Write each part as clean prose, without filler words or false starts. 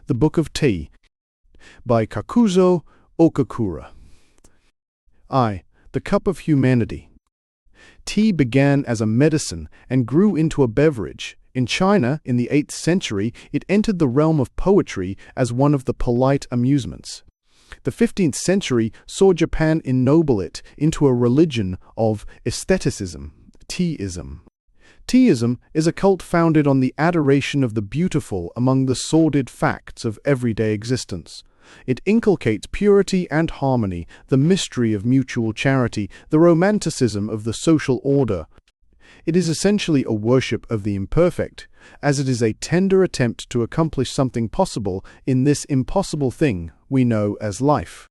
The Book of Tea by Kakuzo, Okakura. The Cup of Humanity. Tea began as a medicine and grew into a beverage. In China, in the 8th century, it entered the realm of poetry as one of the polite amusements. The 15th century saw Japan ennoble it into a religion of aestheticism, teaism. Teaism is a cult founded on the adoration of the beautiful among the sordid facts of everyday existence. It inculcates purity and harmony, the mystery of mutual charity, the romanticism of the social order. It is essentially a worship of the imperfect, as it is a tender attempt to accomplish something possible in this impossible thing we know as life.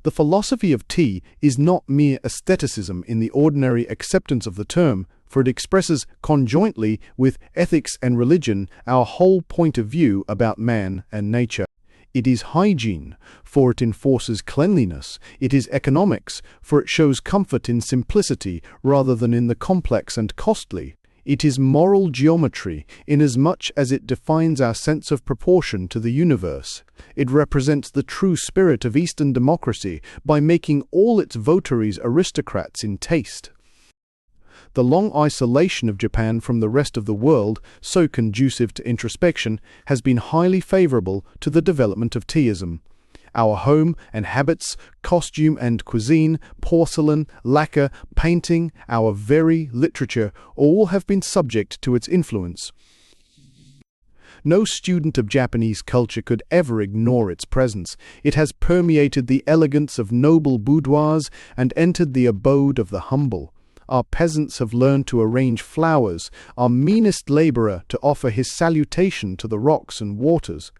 The philosophy of tea is not mere aestheticism in the ordinary acceptance of the term, for it expresses conjointly with ethics and religion our whole point of view about man and nature. It is hygiene, for it enforces cleanliness. It is economics, for it shows comfort in simplicity rather than in the complex and costly. It is moral geometry, inasmuch as it defines our sense of proportion to the universe. It represents the true spirit of Eastern democracy by making all its votaries aristocrats in taste. The long isolation of Japan from the rest of the world, so conducive to introspection, has been highly favorable to the development of teaism. Our home and habits, costume and cuisine, porcelain, lacquer, painting, our very literature, all have been subject to its influence. No student of Japanese culture could ever ignore its presence. It has permeated the elegance of noble boudoirs and entered the abode of the humble. Our peasants have learned to arrange flowers, our meanest laborer to offer his salutation to the rocks and waters.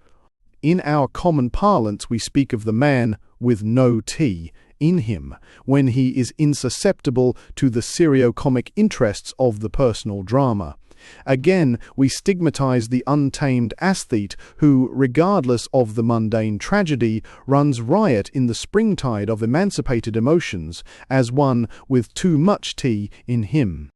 In our common parlance we speak of the man with no tea in him, when he is insusceptible to the serio-comic interests of the personal drama. Again, we stigmatize the untamed aesthete who, regardless of the mundane tragedy, runs riot in the springtide of emancipated emotions as one with too much tea in him.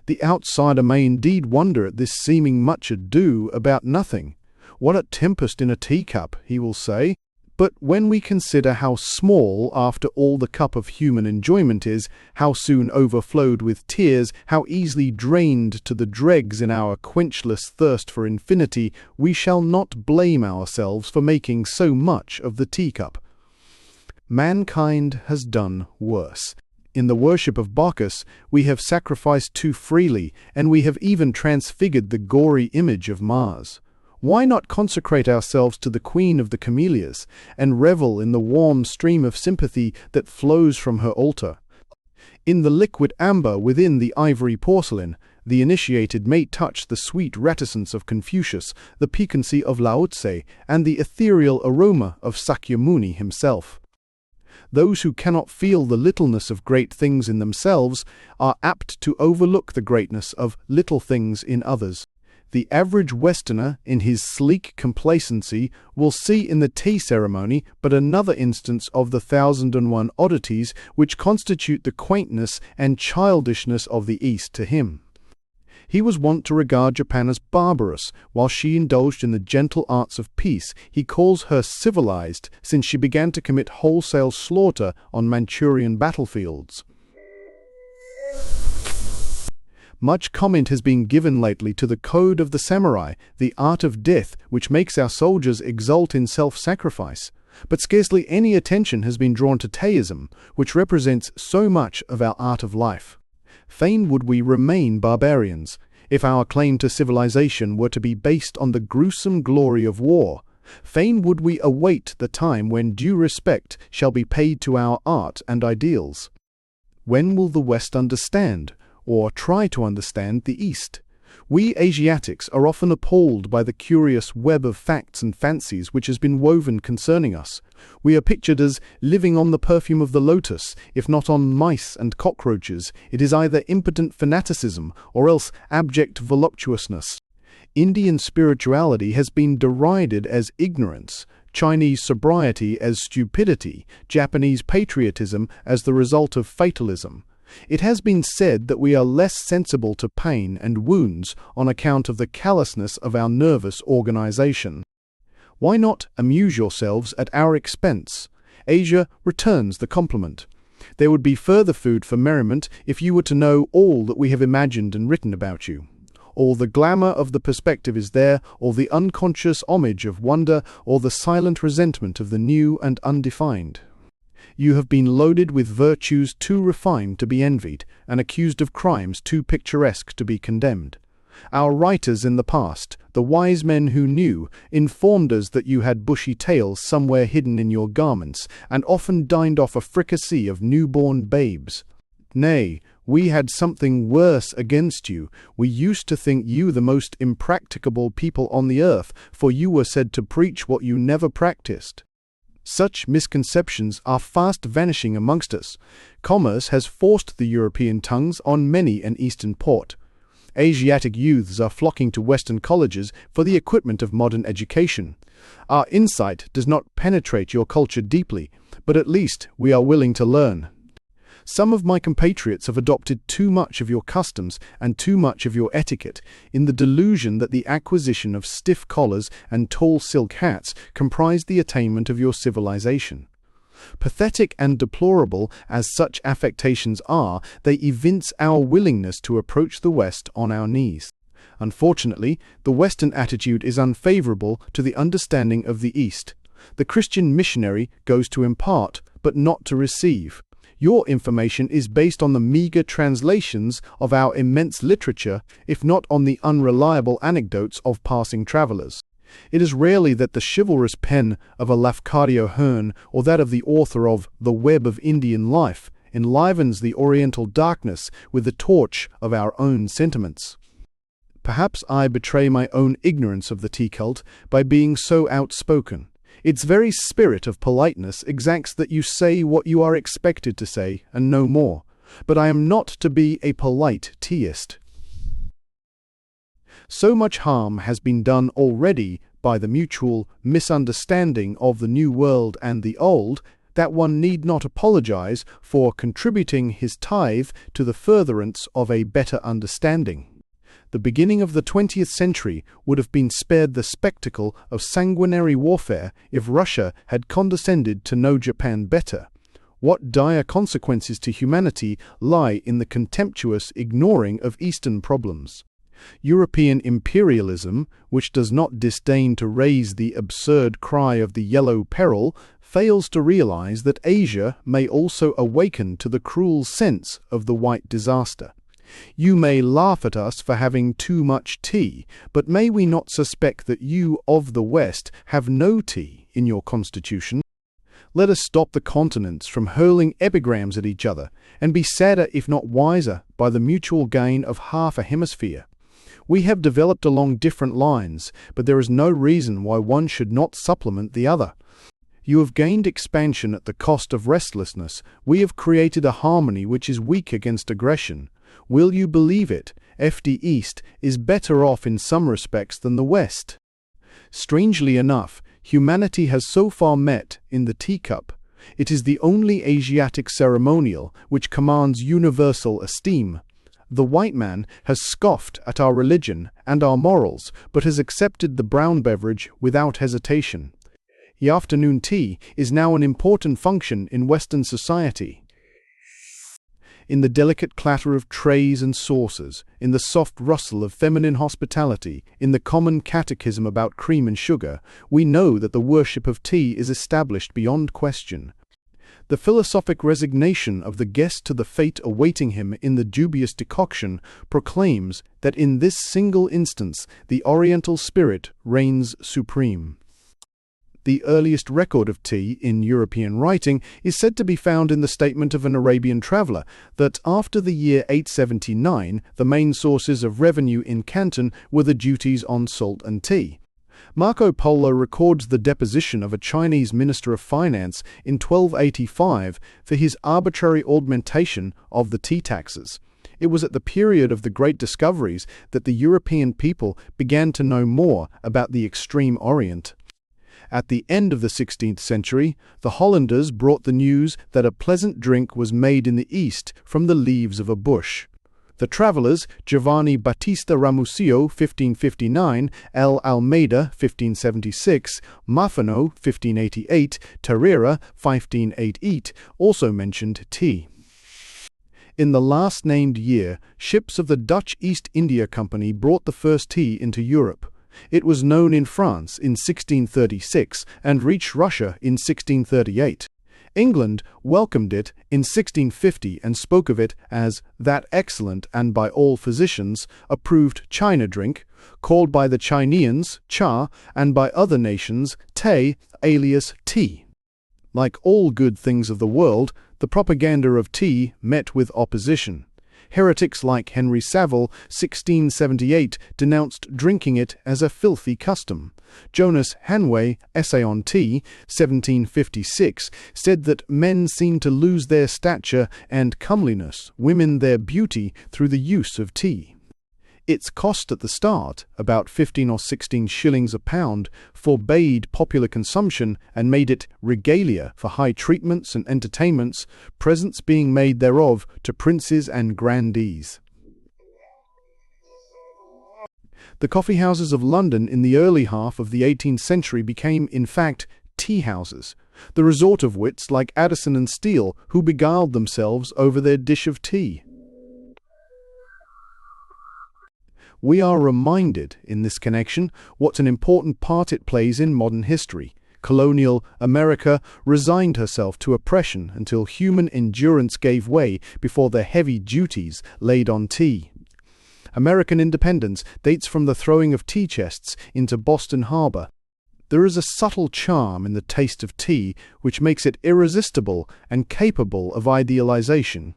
The outsider may indeed wonder at this seeming much ado about nothing. What a tempest in a teacup, he will say. But when we consider how small, after all, the cup of human enjoyment is, how soon overflowed with tears, how easily drained to the dregs in our quenchless thirst for infinity, we shall not blame ourselves for making so much of the teacup. Mankind has done worse. In the worship of Bacchus, we have sacrificed too freely, and we have even transfigured the gory image of Mars. Why not consecrate ourselves to the Queen of the Camellias and revel in the warm stream of sympathy that flows from her altar? In the liquid amber within the ivory porcelain, the initiated may touch the sweet reticence of Confucius, the piquancy of Lao Tse, and the ethereal aroma of Sakyamuni himself. Those who cannot feel the littleness of great things in themselves are apt to overlook the greatness of little things in others. The average Westerner, in his sleek complacency, will see in the tea ceremony but another instance of the 1,001 oddities which constitute the quaintness and childishness of the East to him. He was wont to regard Japan as barbarous, while she indulged in the gentle arts of peace. He calls her civilized, since she began to commit wholesale slaughter on Manchurian battlefields. Much comment has been given lately to the code of the samurai, the art of death which makes our soldiers exult in self-sacrifice. But scarcely any attention has been drawn to teaism, which represents so much of our art of life. Fain would we remain barbarians, if our claim to civilization were to be based on the gruesome glory of war. Fain would we await the time when due respect shall be paid to our art and ideals. When will the West understand, or try to understand, the East? We Asiatics are often appalled by the curious web of facts and fancies which has been woven concerning us. We are pictured as living on the perfume of the lotus, if not on mice and cockroaches. It is either impotent fanaticism or else abject voluptuousness. Indian spirituality has been derided as ignorance, Chinese sobriety as stupidity, Japanese patriotism as the result of fatalism. It has been said that we are less sensible to pain and wounds on account of the callousness of our nervous organization. Why not amuse yourselves at our expense? Asia returns the compliment. There would be further food for merriment if you were to know all that we have imagined and written about you. All the glamour of the perspective is there, all the unconscious homage of wonder, or the silent resentment of the new and undefined. You have been loaded with virtues too refined to be envied, and accused of crimes too picturesque to be condemned. Our writers in the past, the wise men who knew, informed us that you had bushy tails somewhere hidden in your garments, and often dined off a fricassee of newborn babes. Nay, we had something worse against you. We used to think you the most impracticable people on the earth, for you were said to preach what you never practiced. Such misconceptions are fast vanishing amongst us. Commerce has forced the European tongues on many an Eastern port. Asiatic youths are flocking to Western colleges for the equipment of modern education. Our insight does not penetrate your culture deeply, but at least we are willing to learn. Some of my compatriots have adopted too much of your customs and too much of your etiquette, in the delusion that the acquisition of stiff collars and tall silk hats comprised the attainment of your civilization. Pathetic and deplorable as such affectations are, they evince our willingness to approach the West on our knees. Unfortunately, the Western attitude is unfavorable to the understanding of the East. The Christian missionary goes to impart, but not to receive. Your information is based on the meager translations of our immense literature, if not on the unreliable anecdotes of passing travelers. It is rarely that the chivalrous pen of a Lafcadio Hearn or that of the author of The Web of Indian Life enlivens the Oriental darkness with the torch of our own sentiments. Perhaps I betray my own ignorance of the tea cult by being so outspoken. Its very spirit of politeness exacts that you say what you are expected to say, and no more. But I am not to be a polite teaist. So much harm has been done already by the mutual misunderstanding of the New World and the Old, that one need not apologize for contributing his tithe to the furtherance of a better understanding. The beginning of the 20th century would have been spared the spectacle of sanguinary warfare if Russia had condescended to know Japan better. What dire consequences to humanity lie in the contemptuous ignoring of Eastern problems? European imperialism, which does not disdain to raise the absurd cry of the yellow peril, fails to realize that Asia may also awaken to the cruel sense of the white disaster. You may laugh at us for having too much tea, but may we not suspect that you of the West have no tea in your constitution? Let us stop the continents from hurling epigrams at each other, and be sadder if not wiser by the mutual gain of half a hemisphere. We have developed along different lines, but there is no reason why one should not supplement the other. You have gained expansion at the cost of restlessness. We have created a harmony which is weak against aggression. Will you believe it? FD East is better off in some respects than the West. Strangely enough, humanity has so far met in the teacup. It is the only Asiatic ceremonial which commands universal esteem. The white man has scoffed at our religion and our morals, but has accepted the brown beverage without hesitation. The afternoon tea is now an important function in Western society. In the delicate clatter of trays and saucers, in the soft rustle of feminine hospitality, in the common catechism about cream and sugar, we know that the worship of tea is established beyond question. The philosophic resignation of the guest to the fate awaiting him in the dubious decoction proclaims that in this single instance the Oriental spirit reigns supreme. The earliest record of tea in European writing is said to be found in the statement of an Arabian traveller that after the year 879 the main sources of revenue in Canton were the duties on salt and tea. Marco Polo records the deposition of a Chinese minister of finance in 1285 for his arbitrary augmentation of the tea taxes. It was at the period of the great discoveries that the European people began to know more about the extreme Orient. At the end of the 16th century, the Hollanders brought the news that a pleasant drink was made in the East from the leaves of a bush. The travelers, Giovanni Battista Ramusio, 1559, L. Almeida, 1576, Maffano, 1588, Tarira, 1588, also mentioned tea. In the last named year, ships of the Dutch East India Company brought the first tea into Europe. It was known in France in 1636 and reached Russia in 1638. England welcomed it in 1650 and spoke of it as that excellent and by all physicians approved China drink, called by the Chineans cha and by other nations te, alias tea. Like all good things of the world, the propaganda of tea met with opposition. Heretics like Henry Saville, 1678, denounced drinking it as a filthy custom. Jonas Hanway, Essay on Tea, 1756, said that men seem to lose their stature and comeliness, women their beauty, through the use of tea. Its cost at the start, about 15 or 16 shillings a pound, forbade popular consumption and made it regalia for high treatments and entertainments, presents being made thereof to princes and grandees. The coffeehouses of London in the early half of the 18th century became, in fact, tea-houses, the resort of wits like Addison and Steele, who beguiled themselves over their dish of tea. We are reminded, in this connection, what an important part it plays in modern history. Colonial America resigned herself to oppression until human endurance gave way before the heavy duties laid on tea. American independence dates from the throwing of tea chests into Boston Harbor. There is a subtle charm in the taste of tea which makes it irresistible and capable of idealization.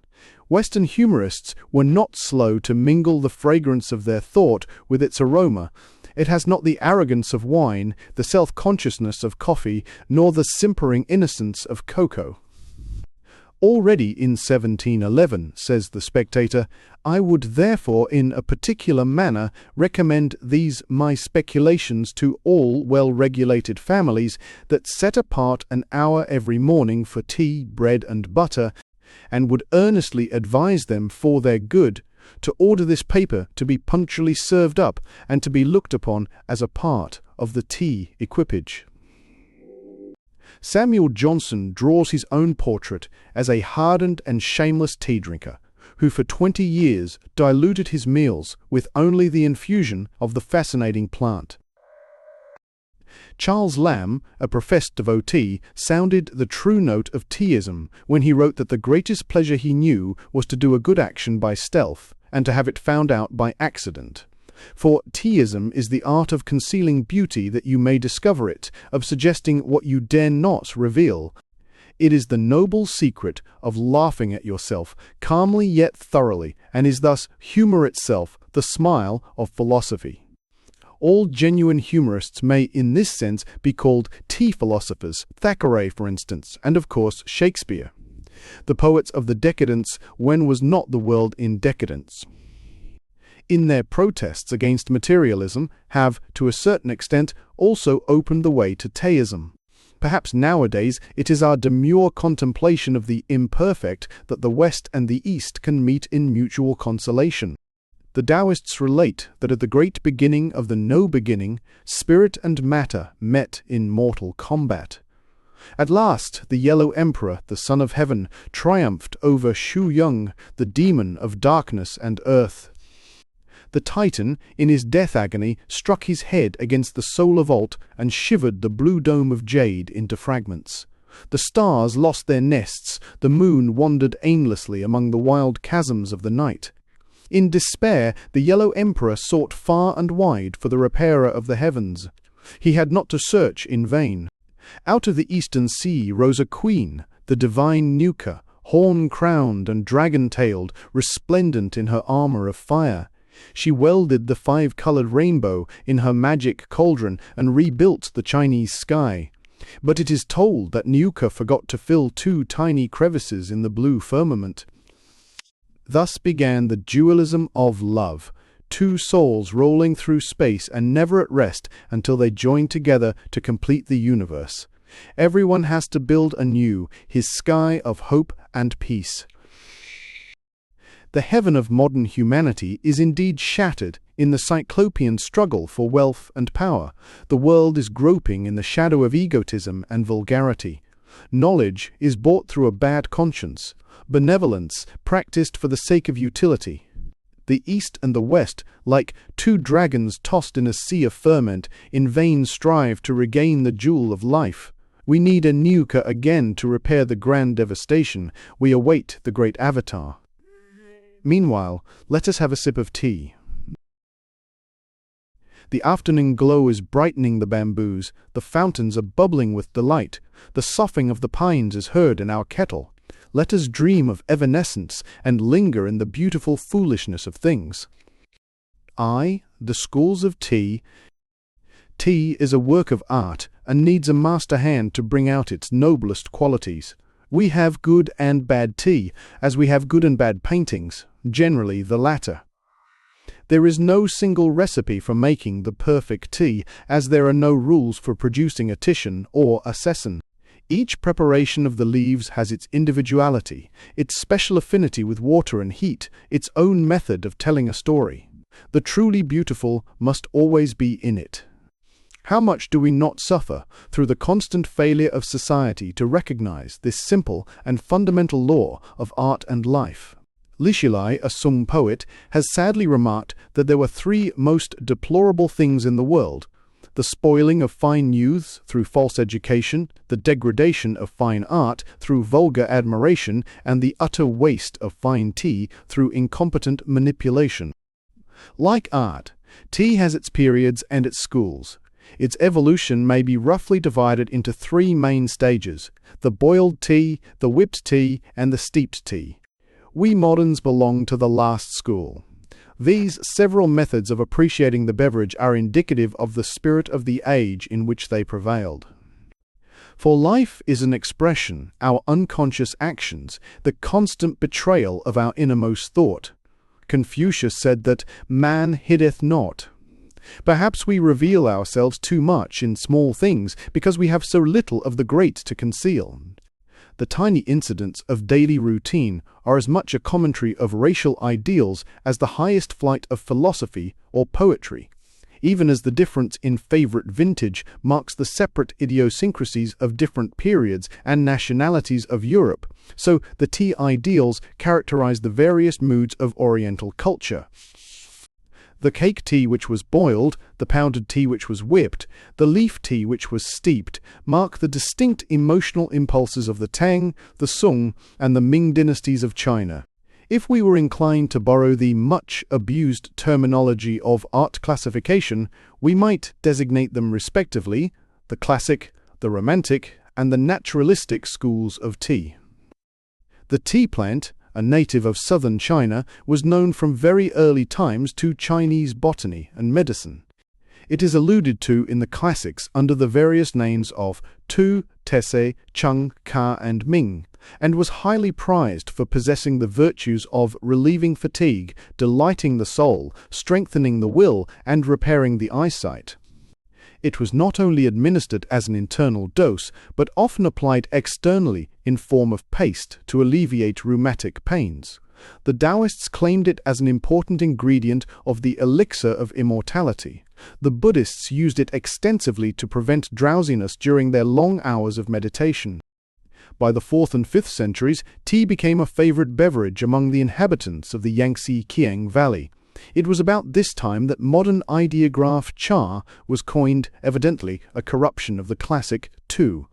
Western humorists were not slow to mingle the fragrance of their thought with its aroma. It has not the arrogance of wine, the self-consciousness of coffee, nor the simpering innocence of cocoa. Already in 1711, says the Spectator, I would therefore in a particular manner recommend these my speculations to all well-regulated families that set apart an hour every morning for tea, bread, and butter, and would earnestly advise them for their good to order this paper to be punctually served up and to be looked upon as a part of the tea equipage. Samuel Johnson draws his own portrait as a hardened and shameless tea drinker, who for 20 years diluted his meals with only the infusion of the fascinating plant. Charles Lamb, a professed devotee, sounded the true note of teaism when he wrote that the greatest pleasure he knew was to do a good action by stealth, and to have it found out by accident. For teaism is the art of concealing beauty that you may discover it, of suggesting what you dare not reveal. It is the noble secret of laughing at yourself, calmly yet thoroughly, and is thus humour itself, the smile of philosophy. All genuine humorists may in this sense be called tea philosophers, Thackeray, for instance, and of course Shakespeare. The poets of the decadence when was not the world in decadence. In their protests against materialism, have, to a certain extent, also opened the way to teaism. Perhaps nowadays it is our demure contemplation of the imperfect that the West and the East can meet in mutual consolation. The Taoists relate that at the great beginning of the no beginning, spirit and matter met in mortal combat. At last the Yellow Emperor, the Son of Heaven, triumphed over Shu Yung, the demon of darkness and earth. The Titan, in his death agony, struck his head against the solar vault and shivered the blue dome of jade into fragments. The stars lost their nests, the moon wandered aimlessly among the wild chasms of the night. In despair, the Yellow Emperor sought far and wide for the repairer of the heavens. He had not to search in vain. Out of the eastern sea rose a queen, the divine Nuka, horn-crowned and dragon-tailed, resplendent in her armour of fire. She welded the 5-coloured rainbow in her magic cauldron and rebuilt the Chinese sky. But it is told that Nuka forgot to fill 2 tiny crevices in the blue firmament. Thus began the dualism of love, 2 souls rolling through space and never at rest until they join together to complete the universe. Everyone has to build anew his sky of hope and peace. The heaven of modern humanity is indeed shattered in the cyclopean struggle for wealth and power. The world is groping in the shadow of egotism and vulgarity. Knowledge is bought through a bad conscience, benevolence practiced for the sake of utility. The East and the West, like two dragons tossed in a sea of ferment, in vain strive to regain the jewel of life. We need a Nuka again to repair the grand devastation. We await the great avatar. Meanwhile, let us have a sip of tea. The afternoon glow is brightening the bamboos, the fountains are bubbling with delight, the soughing of the pines is heard in our kettle. Let us dream of evanescence and linger in the beautiful foolishness of things. The schools of tea. Tea is a work of art and needs a master hand to bring out its noblest qualities. We have good and bad tea, as we have good and bad paintings, generally the latter. There is no single recipe for making the perfect tea, as there are no rules for producing a Titian or a Cezanne. Each preparation of the leaves has its individuality, its special affinity with water and heat, its own method of telling a story. The truly beautiful must always be in it. How much do we not suffer through the constant failure of society to recognize this simple and fundamental law of art and life? Lishilai, a Sung poet, has sadly remarked that there were three most deplorable things in the world: the spoiling of fine youths through false education, the degradation of fine art through vulgar admiration, and the utter waste of fine tea through incompetent manipulation. Like art, tea has its periods and its schools. Its evolution may be roughly divided into three main stages: the boiled tea, the whipped tea, and the steeped tea. We moderns belong to the last school. These several methods of appreciating the beverage are indicative of the spirit of the age in which they prevailed. For life is an expression, our unconscious actions, the constant betrayal of our innermost thought. Confucius said that man hideth not. Perhaps we reveal ourselves too much in small things because we have so little of the great to conceal. The tiny incidents of daily routine are as much a commentary of racial ideals as the highest flight of philosophy or poetry, even as the difference in favorite vintage marks the separate idiosyncrasies of different periods and nationalities of Europe, so the tea ideals characterize the various moods of Oriental culture. The cake tea which was boiled, the pounded tea which was whipped, the leaf tea which was steeped, mark the distinct emotional impulses of the Tang, the Sung, and the Ming dynasties of China. If we were inclined to borrow the much-abused terminology of art classification, we might designate them respectively the classic, the romantic, and the naturalistic schools of tea. The tea plant, a native of southern China, was known from very early times to Chinese botany and medicine. It is alluded to in the classics under the various names of Tu, Tese, Cheng, Ka, and Ming, and was highly prized for possessing the virtues of relieving fatigue, delighting the soul, strengthening the will, and repairing the eyesight. It was not only administered as an internal dose, but often applied externally in form of paste to alleviate rheumatic pains. The Taoists claimed it as an important ingredient of the elixir of immortality. The Buddhists used it extensively to prevent drowsiness during their long hours of meditation. By the 4th and 5th centuries, tea became a favorite beverage among the inhabitants of the Yangtze-Kiang Valley. It was about this time that modern ideograph cha was coined, evidently a corruption of the classic tu.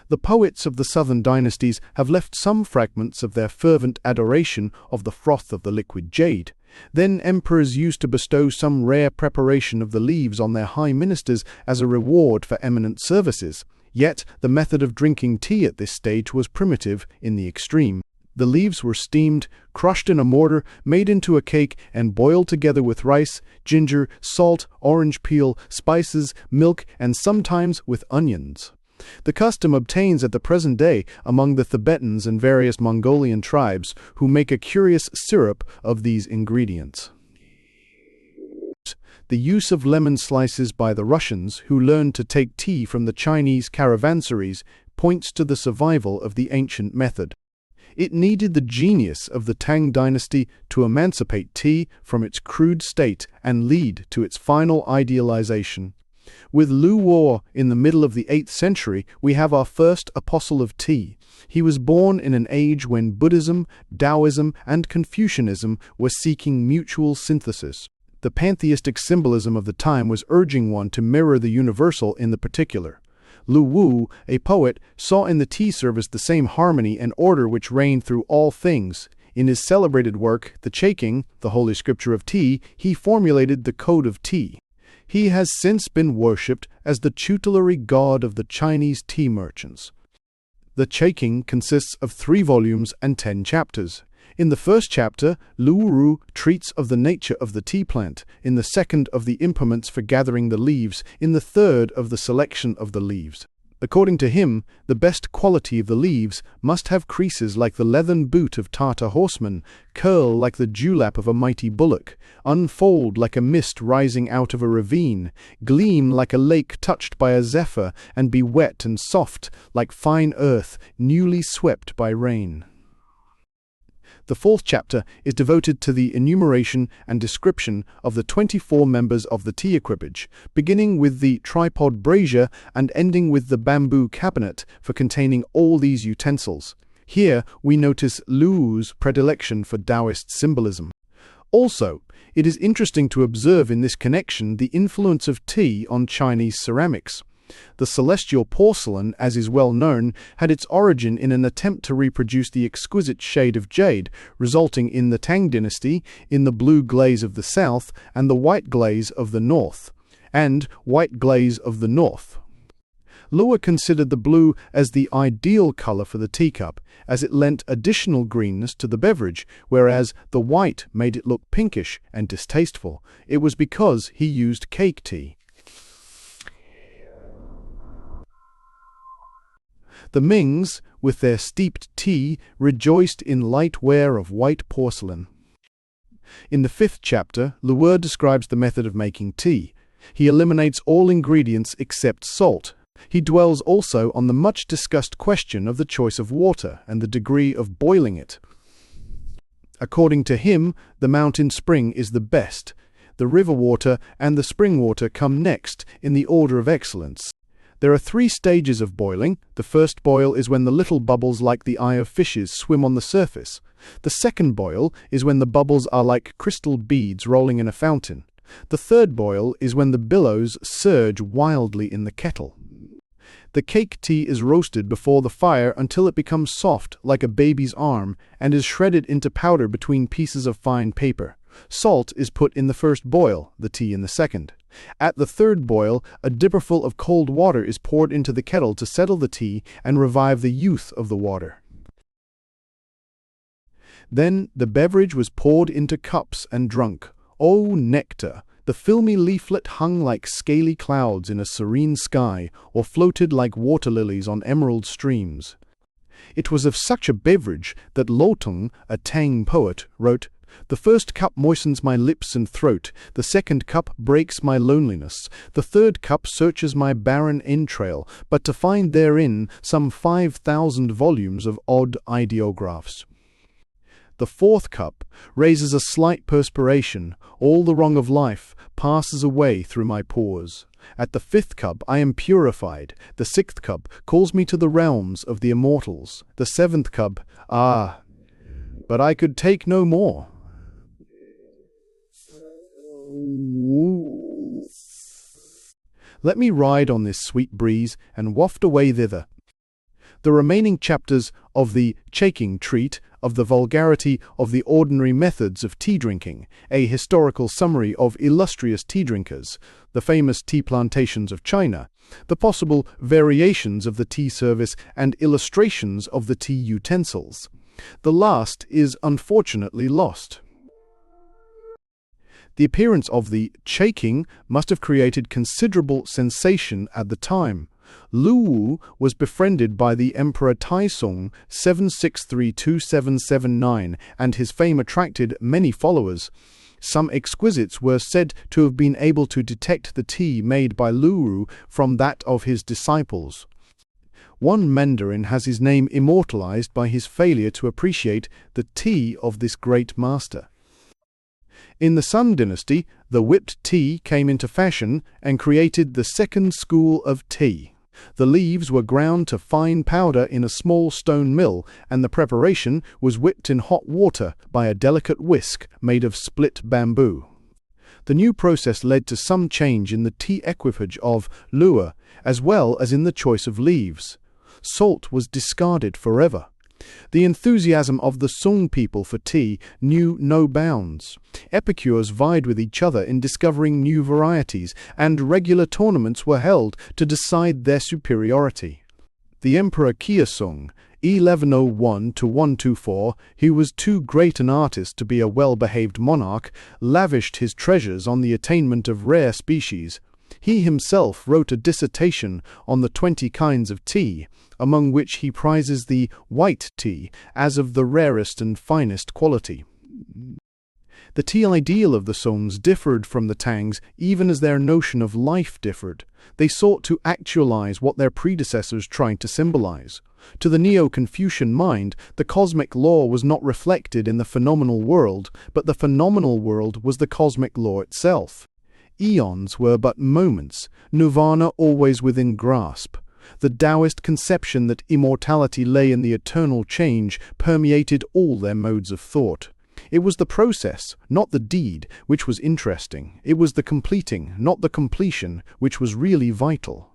The poets of the southern dynasties have left some fragments of their fervent adoration of the froth of the liquid jade. Then emperors used to bestow some rare preparation of the leaves on their high ministers as a reward for eminent services. Yet the method of drinking tea at this stage was primitive in the extreme. The leaves were steamed, crushed in a mortar, made into a cake, and boiled together with rice, ginger, salt, orange peel, spices, milk, and sometimes with onions. The custom obtains at the present day among the Tibetans and various Mongolian tribes, who make a curious syrup of these ingredients. The use of lemon slices by the Russians, who learned to take tea from the Chinese caravansaries, points to the survival of the ancient method. It needed the genius of the Tang dynasty to emancipate tea from its crude state and lead to its final idealization. With Lu Wo in the middle of the 8th century, we have our first apostle of tea. He was born in an age when Buddhism, Taoism, and Confucianism were seeking mutual synthesis. The pantheistic symbolism of the time was urging one to mirror the universal in the particular. Lu Wu, a poet, saw in the tea service the same harmony and order which reigned through all things. In his celebrated work, The Cheking, the Holy Scripture of Tea, he formulated the Code of Tea. He has since been worshipped as the tutelary god of the Chinese tea merchants. The Cheking consists of 3 volumes and 10 chapters. In the first chapter, Lu Wu treats of the nature of the tea plant, in the second of the implements for gathering the leaves, in the third of the selection of the leaves. According to him, the best quality of the leaves must have creases like the leathern boot of Tartar horsemen, curl like the dewlap of a mighty bullock, unfold like a mist rising out of a ravine, gleam like a lake touched by a zephyr, and be wet and soft like fine earth newly swept by rain. The 4th chapter is devoted to the enumeration and description of the 24 members of the tea equipage, beginning with the tripod brazier and ending with the bamboo cabinet for containing all these utensils. Here we notice Lu Wu's predilection for Taoist symbolism. Also, it is interesting to observe in this connection the influence of tea on Chinese ceramics. The celestial porcelain, as is well known, had its origin in an attempt to reproduce the exquisite shade of jade, resulting in the Tang dynasty in the blue glaze of the south and the white glaze of the north, Luo considered the blue as the ideal color for the teacup, as it lent additional greenness to the beverage, whereas the white made it look pinkish and distasteful. It was because he used cake tea. The Mings, with their steeped tea, rejoiced in light ware of white porcelain. In the 5th chapter, Luo describes the method of making tea. He eliminates all ingredients except salt. He dwells also on the much-discussed question of the choice of water and the degree of boiling it. According to him, the mountain spring is the best. The river water and the spring water come next in the order of excellence. There are 3 stages of boiling. The first boil is when the little bubbles like the eye of fishes swim on the surface. The second boil is when the bubbles are like crystal beads rolling in a fountain. The third boil is when the billows surge wildly in the kettle. The cake tea is roasted before the fire until it becomes soft like a baby's arm and is shredded into powder between pieces of fine paper. Salt is put in the first boil, the tea in the second. At the third boil, a dipperful of cold water is poured into the kettle to settle the tea and revive the youth of the water. Then the beverage was poured into cups and drunk. Oh, nectar! The filmy leaflet hung like scaly clouds in a serene sky, or floated like water lilies on emerald streams. It was of such a beverage that Lo Tung, a Tang poet, wrote, "The first cup moistens my lips and throat, the second cup breaks my loneliness, the third cup searches my barren entrail, but to find therein some 5,000 volumes of odd ideographs. The fourth cup raises a slight perspiration, all the wrong of life passes away through my pores. At the fifth cup I am purified, the sixth cup calls me to the realms of the immortals, the seventh cup, but I could take no more." Let me ride on this sweet breeze and waft away thither. The remaining chapters of the Cheking treat of the vulgarity of the ordinary methods of tea drinking, a historical summary of illustrious tea drinkers, the famous tea plantations of China, the possible variations of the tea service, and illustrations of the tea utensils. The last is unfortunately lost. The appearance of the Cheking must have created considerable sensation at the time. Lu Wu was befriended by the Emperor Taisong 763-2779, and his fame attracted many followers. Some exquisites were said to have been able to detect the tea made by Lu Wu from that of his disciples. One Mandarin has his name immortalized by his failure to appreciate the tea of this great master. In the Sung dynasty, the whipped tea came into fashion and created the second school of tea. The leaves were ground to fine powder in a small stone mill, and the preparation was whipped in hot water by a delicate whisk made of split bamboo. The new process led to some change in the tea equipage of luo, as well as in the choice of leaves. Salt was discarded forever. The enthusiasm of the Sung people for tea knew no bounds. Epicures vied with each other in discovering new varieties, and regular tournaments were held to decide their superiority. The Emperor Kiasung, 1101–124, who was too great an artist to be a well-behaved monarch, lavished his treasures on the attainment of rare species. He himself wrote a dissertation on the 20 kinds of tea, among which he prizes the white tea as of the rarest and finest quality. The tea ideal of the Sungs differed from the Tangs even as their notion of life differed. They sought to actualize what their predecessors tried to symbolize. To the Neo-Confucian mind, the cosmic law was not reflected in the phenomenal world, but the phenomenal world was the cosmic law itself. Eons were but moments, nirvana always within grasp. The Taoist conception that immortality lay in the eternal change permeated all their modes of thought. It was the process, not the deed, which was interesting. It was the completing, not the completion, which was really vital.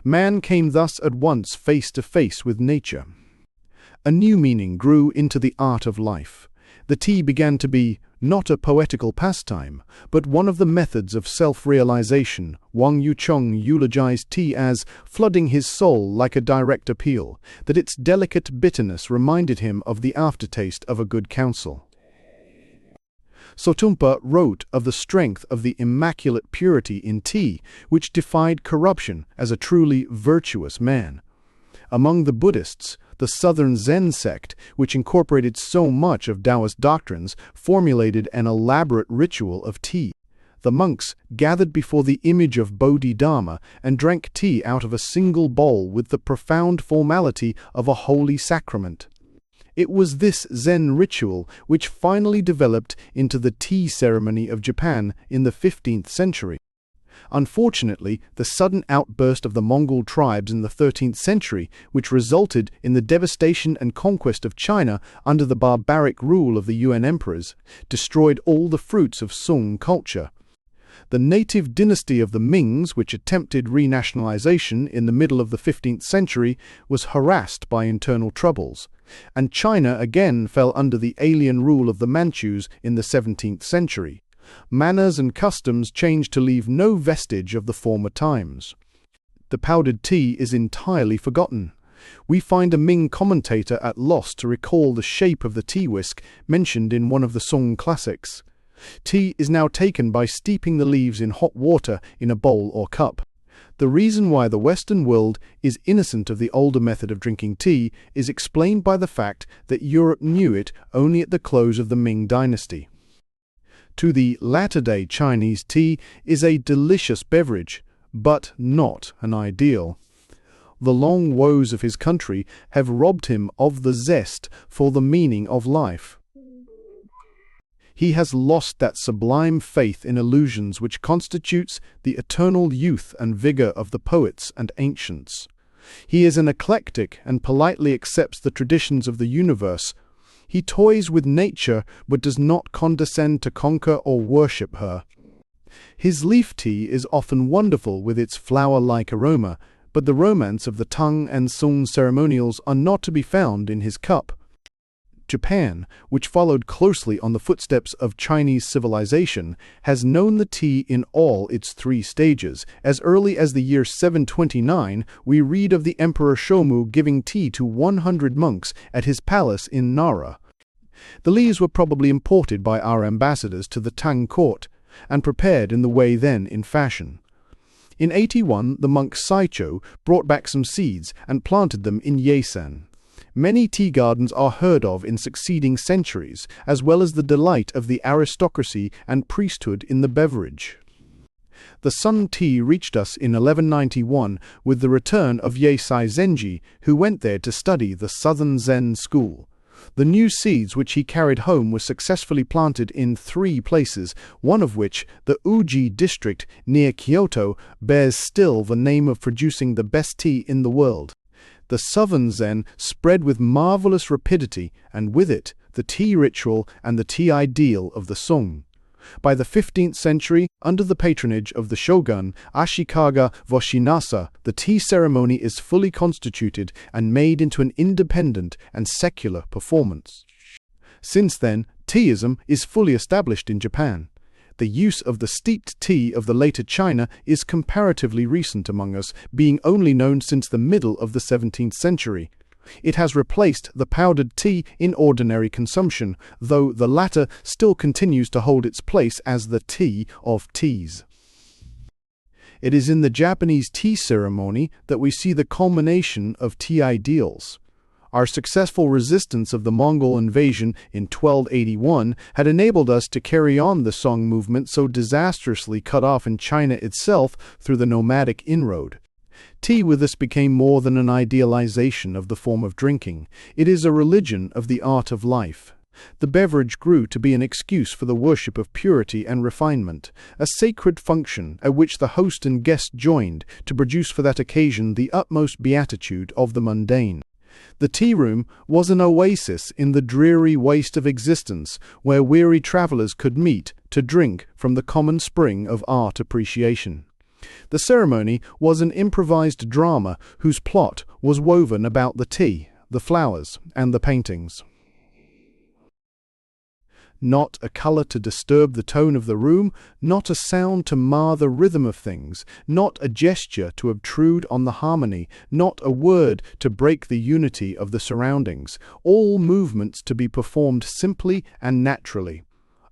Man came thus at once face to face with nature. A new meaning grew into the art of life. The tea began to be not a poetical pastime, but one of the methods of self-realization. Wang Yucheng eulogized tea as flooding his soul like a direct appeal, that its delicate bitterness reminded him of the aftertaste of a good counsel. Sotumpa wrote of the strength of the immaculate purity in tea, which defied corruption as a truly virtuous man. Among the Buddhists, the Southern Zen sect, which incorporated so much of Taoist doctrines, formulated an elaborate ritual of tea. The monks gathered before the image of Bodhidharma and drank tea out of a single bowl with the profound formality of a holy sacrament. It was this Zen ritual which finally developed into the tea ceremony of Japan in the 15th century. Unfortunately, the sudden outburst of the Mongol tribes in the 13th century, which resulted in the devastation and conquest of China under the barbaric rule of the Yuan emperors, destroyed all the fruits of Sung culture. The native dynasty of the Mings, which attempted renationalization in the middle of the 15th century, was harassed by internal troubles, and China again fell under the alien rule of the Manchus in the 17th century. Manners and customs changed to leave no vestige of the former times. The powdered tea is entirely forgotten. We find a Ming commentator at loss to recall the shape of the tea whisk mentioned in one of the Sung classics. Tea is now taken by steeping the leaves in hot water in a bowl or cup. The reason why the Western world is innocent of the older method of drinking tea is explained by the fact that Europe knew it only at the close of the Ming dynasty. To the latter-day Chinese, tea is a delicious beverage, but not an ideal. The long woes of his country have robbed him of the zest for the meaning of life. He has lost that sublime faith in illusions which constitutes the eternal youth and vigor of the poets and ancients. He is an eclectic and politely accepts the traditions of the universe. He toys with nature but does not condescend to conquer or worship her. His leaf tea is often wonderful with its flower-like aroma, but the romance of the Tang and Sung ceremonials are not to be found in his cup. Japan, which followed closely on the footsteps of Chinese civilization, has known the tea in all its 3 stages. As early as the year 729, we read of the Emperor Shomu giving tea to 100 monks at his palace in Nara. The leaves were probably imported by our ambassadors to the Tang court, and prepared in the way then in fashion. In 81, the monk Saicho brought back some seeds and planted them in Yesan. Many tea gardens are heard of in succeeding centuries, as well as the delight of the aristocracy and priesthood in the beverage. The Sun tea reached us in 1191 with the return of Yeisai Zenji, who went there to study the Southern Zen school. The new seeds which he carried home were successfully planted in 3 places, one of which, the Uji district near Kyoto, bears still the name of producing the best tea in the world. The Southern Zen spread with marvelous rapidity, and with it, the tea ritual and the tea ideal of the Song. By the 15th century, under the patronage of the shogun Ashikaga Voshinasa, the tea ceremony is fully constituted and made into an independent and secular performance. Since then, teaism is fully established in Japan. The use of the steeped tea of the later China is comparatively recent among us, being only known since the middle of the 17th century. It has replaced the powdered tea in ordinary consumption, though the latter still continues to hold its place as the tea of teas. It is in the Japanese tea ceremony that we see the culmination of tea ideals. Our successful resistance of the Mongol invasion in 1281 had enabled us to carry on the Song movement so disastrously cut off in China itself through the nomadic inroad. Tea with us became more than an idealization of the form of drinking. It is a religion of the art of life. The beverage grew to be an excuse for the worship of purity and refinement, a sacred function at which the host and guest joined to produce for that occasion the utmost beatitude of the mundane. The tea room was an oasis in the dreary waste of existence where weary travelers could meet to drink from the common spring of art appreciation. The ceremony was an improvised drama whose plot was woven about the tea, the flowers, and the paintings. Not a color to disturb the tone of the room, not a sound to mar the rhythm of things, not a gesture to obtrude on the harmony, not a word to break the unity of the surroundings, all movements to be performed simply and naturally.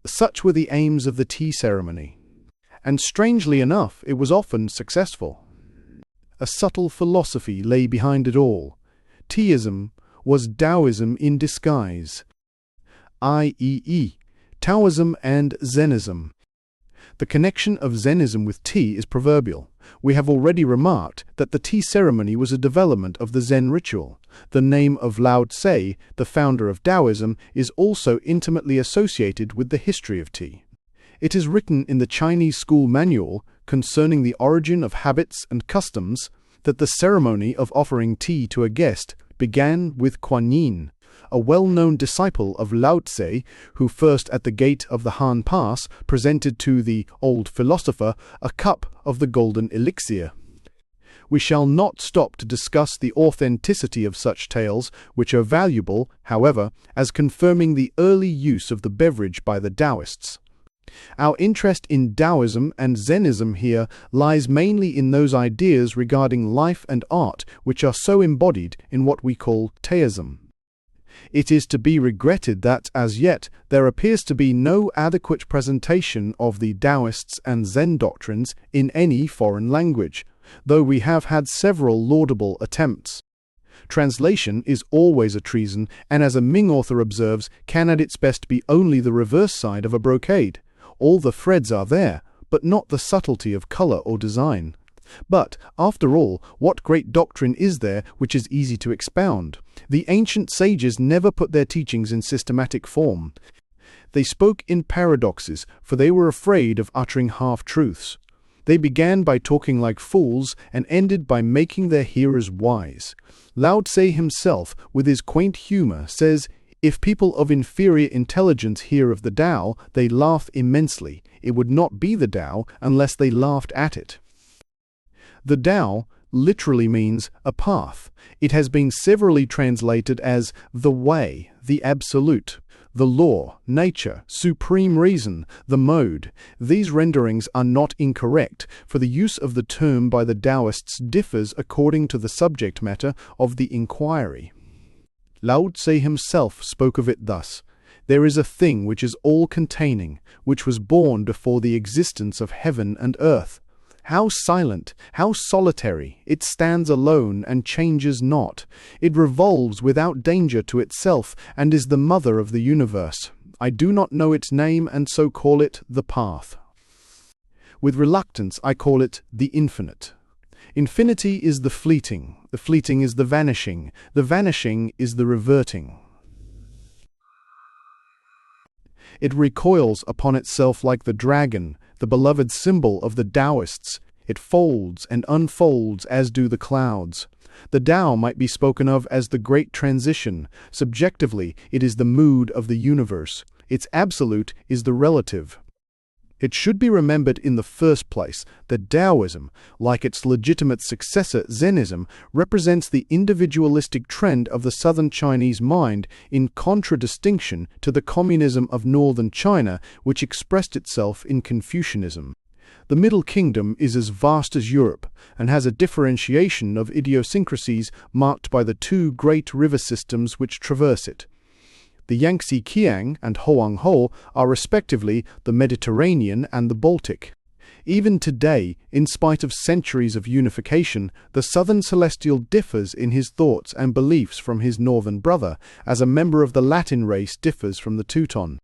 Such were the aims of the tea ceremony. And strangely enough, it was often successful. A subtle philosophy lay behind it all. Teaism was Taoism in disguise, i.e., Taoism and Zenism. The connection of Zenism with tea is proverbial. We have already remarked that the tea ceremony was a development of the Zen ritual. The name of Lao Tse, the founder of Taoism, is also intimately associated with the history of tea. It is written in the Chinese school manual concerning the origin of habits and customs that the ceremony of offering tea to a guest began with Kuan Yin, a well-known disciple of Lao Tse, who first at the gate of the Han Pass presented to the old philosopher a cup of the golden elixir. We shall not stop to discuss the authenticity of such tales, which are valuable, however, as confirming the early use of the beverage by the Taoists. Our interest in Taoism and Zenism here lies mainly in those ideas regarding life and art which are so embodied in what we call Taoism. It is to be regretted that, as yet, there appears to be no adequate presentation of the Taoists and Zen doctrines in any foreign language, though we have had several laudable attempts. Translation is always a treason, and as a Ming author observes, can at its best be only the reverse side of a brocade. All the threads are there, but not the subtlety of color or design. But, after all, what great doctrine is there which is easy to expound? The ancient sages never put their teachings in systematic form. They spoke in paradoxes, for they were afraid of uttering half-truths. They began by talking like fools and ended by making their hearers wise. Lao Tse himself, with his quaint humor, says, "If people of inferior intelligence hear of the Tao, they laugh immensely. It would not be the Tao unless they laughed at it." The Tao literally means a path. It has been severally translated as the way, the absolute, the law, nature, supreme reason, the mode. These renderings are not incorrect, for the use of the term by the Taoists differs according to the subject matter of the inquiry. Lao Tse himself spoke of it thus: "There is a thing which is all-containing, which was born before the existence of heaven and earth. How silent, how solitary, it stands alone and changes not. It revolves without danger to itself, and is the mother of the universe. I do not know its name, and so call it the path." With reluctance, I call it the infinite. Infinity is the fleeting is the vanishing is the reverting. It recoils upon itself like the dragon, the beloved symbol of the Taoists. It folds and unfolds as do the clouds. The Tao might be spoken of as the great transition. Subjectively, it is the mood of the universe. Its absolute is the relative. It should be remembered in the first place that Taoism, like its legitimate successor Zennism, represents the individualistic trend of the southern Chinese mind in contradistinction to the communism of northern China, which expressed itself in Confucianism. The Middle Kingdom is as vast as Europe and has a differentiation of idiosyncrasies marked by the two great river systems which traverse it. The Yangtze Kiang and Hoang-ho are respectively the Mediterranean and the Baltic. Even today, in spite of centuries of unification, the Southern Celestial differs in his thoughts and beliefs from his northern brother, as a member of the Latin race differs from the Teuton.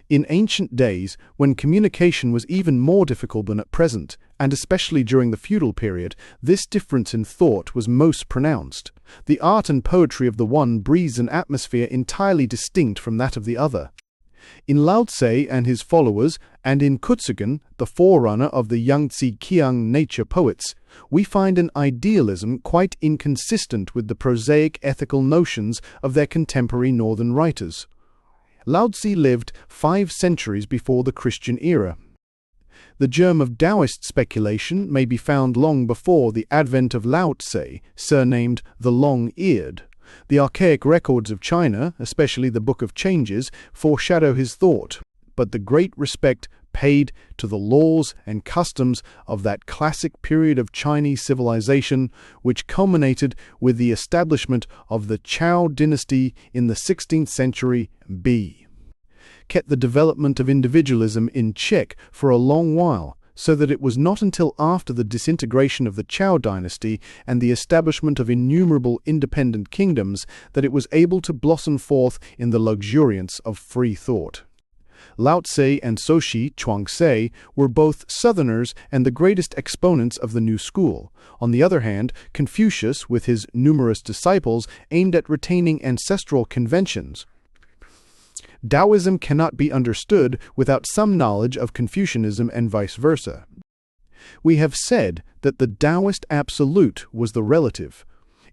In ancient days, when communication was even more difficult than at present, and especially during the feudal period, this difference in thought was most pronounced. The art and poetry of the one breathes an atmosphere entirely distinct from that of the other. In Lao Tse and his followers, and in Kutsugen, the forerunner of the Yangtze Kiang nature poets, we find an idealism quite inconsistent with the prosaic ethical notions of their contemporary northern writers. Lao Tse lived 5 centuries before the Christian era. The germ of Taoist speculation may be found long before the advent of Lao Tse, surnamed the Long-Eared. The archaic records of China, especially the Book of Changes, foreshadow his thought, but the great respect paid to the laws and customs of that classic period of Chinese civilization, which culminated with the establishment of the Zhou dynasty in the 16th century B, kept the development of individualism in check for a long while, so that it was not until after the disintegration of the Zhou dynasty and the establishment of innumerable independent kingdoms that it was able to blossom forth in the luxuriance of free thought. Lao Tse and Soshi Chuangtse were both Southerners and the greatest exponents of the new school. On the other hand, Confucius, with his numerous disciples, aimed at retaining ancestral conventions. Taoism cannot be understood without some knowledge of Confucianism and vice versa. We have said that the Taoist absolute was the relative.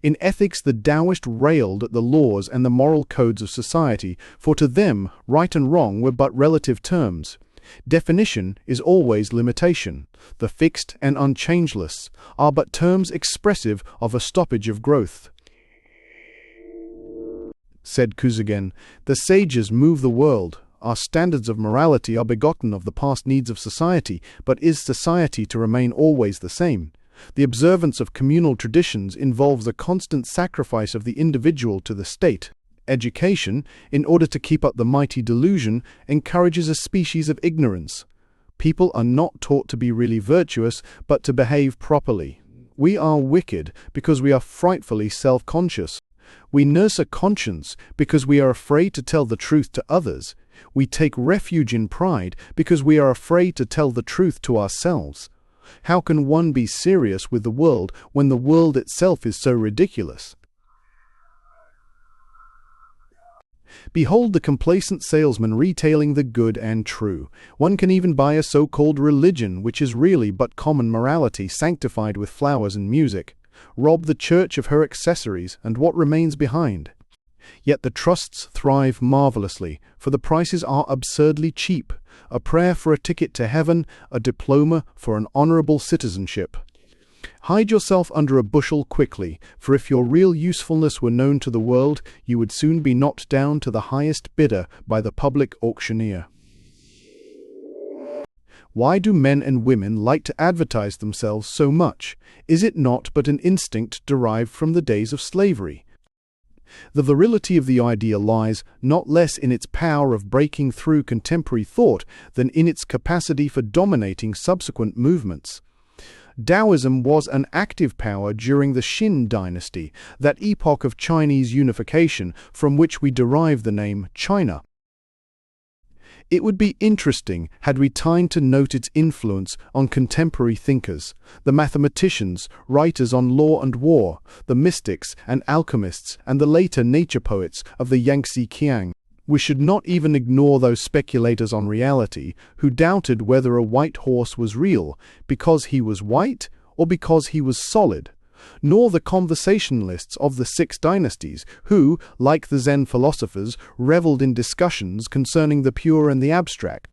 In ethics, the Taoist railed at the laws and the moral codes of society, for to them right and wrong were but relative terms. Definition is always limitation. The fixed and unchangeless are but terms expressive of a stoppage of growth. Said Kuzugen, the sages move the world. Our standards of morality are begotten of the past needs of society, but is society to remain always the same? The observance of communal traditions involves a constant sacrifice of the individual to the state. Education, in order to keep up the mighty delusion, encourages a species of ignorance. People are not taught to be really virtuous, but to behave properly. We are wicked because we are frightfully self-conscious. We nurse a conscience because we are afraid to tell the truth to others. We take refuge in pride because we are afraid to tell the truth to ourselves. How can one be serious with the world when the world itself is so ridiculous? Behold the complacent salesman retailing the good and true. One can even buy a so-called religion, which is really but common morality sanctified with flowers and music. Rob the church of her accessories, and what remains behind? Yet the trusts thrive marvelously, for the prices are absurdly cheap. A prayer for a ticket to heaven, a diploma for an honorable citizenship. Hide yourself under a bushel quickly, for if your real usefulness were known to the world, you would soon be knocked down to the highest bidder by the public auctioneer. Why do men and women like to advertise themselves so much? Is it not but an instinct derived from the days of slavery? The virility of the idea lies not less in its power of breaking through contemporary thought than in its capacity for dominating subsequent movements. Taoism was an active power during the Qin dynasty, that epoch of Chinese unification from which we derive the name China. It would be interesting had we time to note its influence on contemporary thinkers, the mathematicians, writers on law and war, the mystics and alchemists, and the later nature poets of the Yangtze Kiang. We should not even ignore those speculators on reality who doubted whether a white horse was real because he was white or because he was solid, nor the conversationalists of the six dynasties who, like the Zen philosophers, reveled in discussions concerning the pure and the abstract.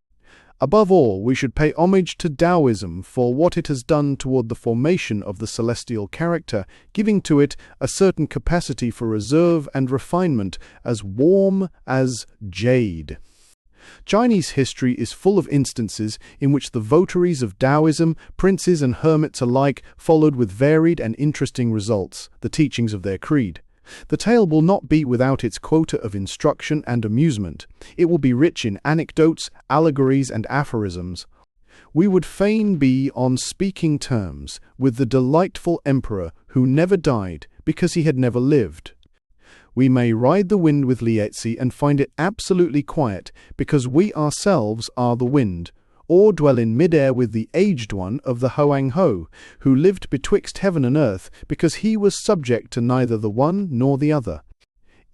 Above all, we should pay homage to Taoism for what it has done toward the formation of the celestial character, giving to it a certain capacity for reserve and refinement as warm as jade. Chinese history is full of instances in which the votaries of Taoism, princes and hermits alike, followed with varied and interesting results the teachings of their creed. The tale will not be without its quota of instruction and amusement. It will be rich in anecdotes, allegories, and aphorisms. We would fain be on speaking terms with the delightful emperor who never died because he had never lived. We may ride the wind with Lietzi and find it absolutely quiet because we ourselves are the wind, or dwell in mid-air with the aged one of the Hoang-ho, who lived betwixt heaven and earth because he was subject to neither the one nor the other.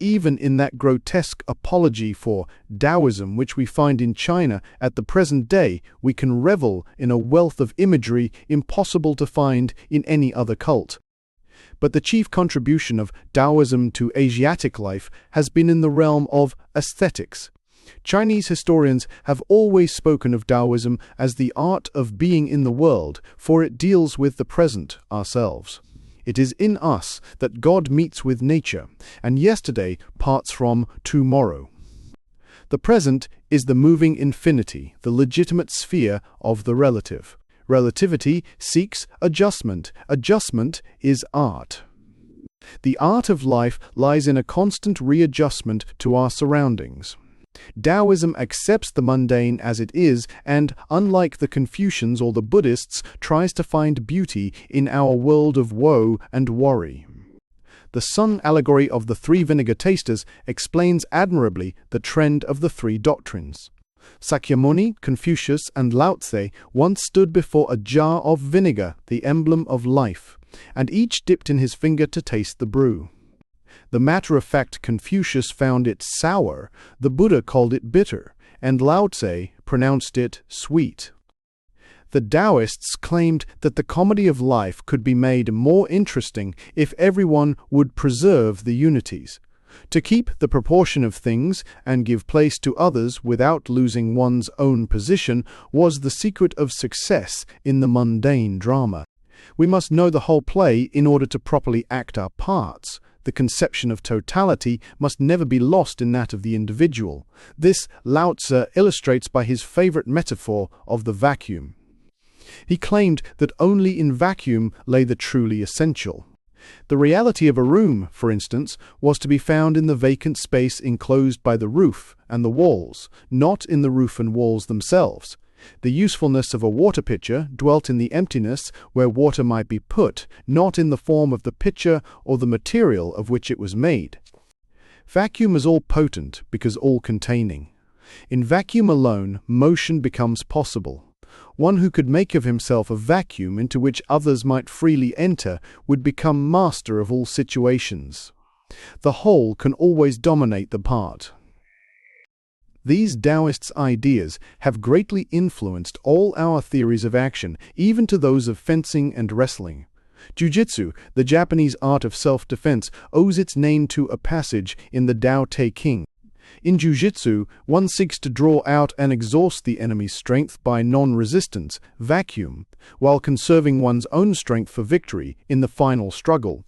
Even in that grotesque apology for Taoism which we find in China at the present day, we can revel in a wealth of imagery impossible to find in any other cult. But the chief contribution of Taoism to Asiatic life has been in the realm of aesthetics. Chinese historians have always spoken of Taoism as the art of being in the world, for it deals with the present, ourselves. It is in us that God meets with nature, and yesterday parts from tomorrow. The present is the moving infinity, the legitimate sphere of the relative. Relativity seeks adjustment. Adjustment is art. The art of life lies in a constant readjustment to our surroundings. Taoism accepts the mundane as it is and, unlike the Confucians or the Buddhists, tries to find beauty in our world of woe and worry. The sun allegory of the three vinegar tasters explains admirably the trend of the three doctrines. Sakyamuni, Confucius, and Lao Tse once stood before a jar of vinegar, the emblem of life, and each dipped in his finger to taste the brew. The matter-of-fact Confucius found it sour, the Buddha called it bitter, and Lao Tse pronounced it sweet. The Taoists claimed that the comedy of life could be made more interesting if everyone would preserve the unities. To keep the proportion of things and give place to others without losing one's own position was the secret of success in the mundane drama. We must know the whole play in order to properly act our parts. The conception of totality must never be lost in that of the individual. This Lao Tse illustrates by his favorite metaphor of the vacuum. He claimed that only in vacuum lay the truly essential. The reality of a room, for instance, was to be found in the vacant space enclosed by the roof and the walls, not in the roof and walls themselves. The usefulness of a water pitcher dwelt in the emptiness where water might be put, not in the form of the pitcher or the material of which it was made. Vacuum is all-potent because all-containing. In vacuum alone, motion becomes possible. One who could make of himself a vacuum into which others might freely enter would become master of all situations. The whole can always dominate the part. These Taoists' ideas have greatly influenced all our theories of action, even to those of fencing and wrestling. Jiu-jitsu, the Japanese art of self-defense, owes its name to a passage in the Tao Te Ching. In jiu-jitsu, one seeks to draw out and exhaust the enemy's strength by non-resistance, vacuum, while conserving one's own strength for victory in the final struggle.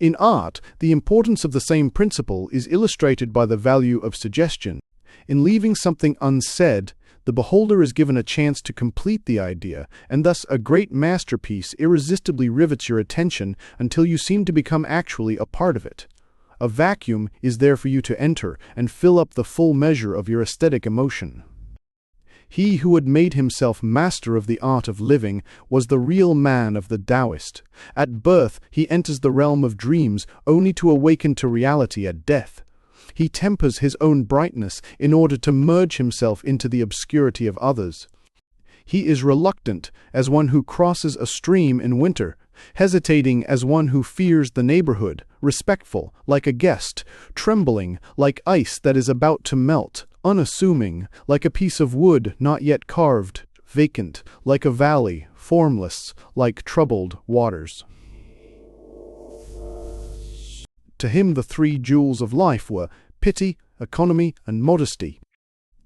In art, the importance of the same principle is illustrated by the value of suggestion. In leaving something unsaid, the beholder is given a chance to complete the idea, and thus a great masterpiece irresistibly rivets your attention until you seem to become actually a part of it. A vacuum is there for you to enter and fill up the full measure of your aesthetic emotion. He who had made himself master of the art of living was the real man of the Taoist. At birth, he enters the realm of dreams only to awaken to reality at death. He tempers his own brightness in order to merge himself into the obscurity of others. He is reluctant as one who crosses a stream in winter, hesitating as one who fears the neighborhood, respectful like a guest, trembling like ice that is about to melt, unassuming like a piece of wood not yet carved, vacant like a valley, formless like troubled waters. To him the three jewels of life were pity, economy, and modesty.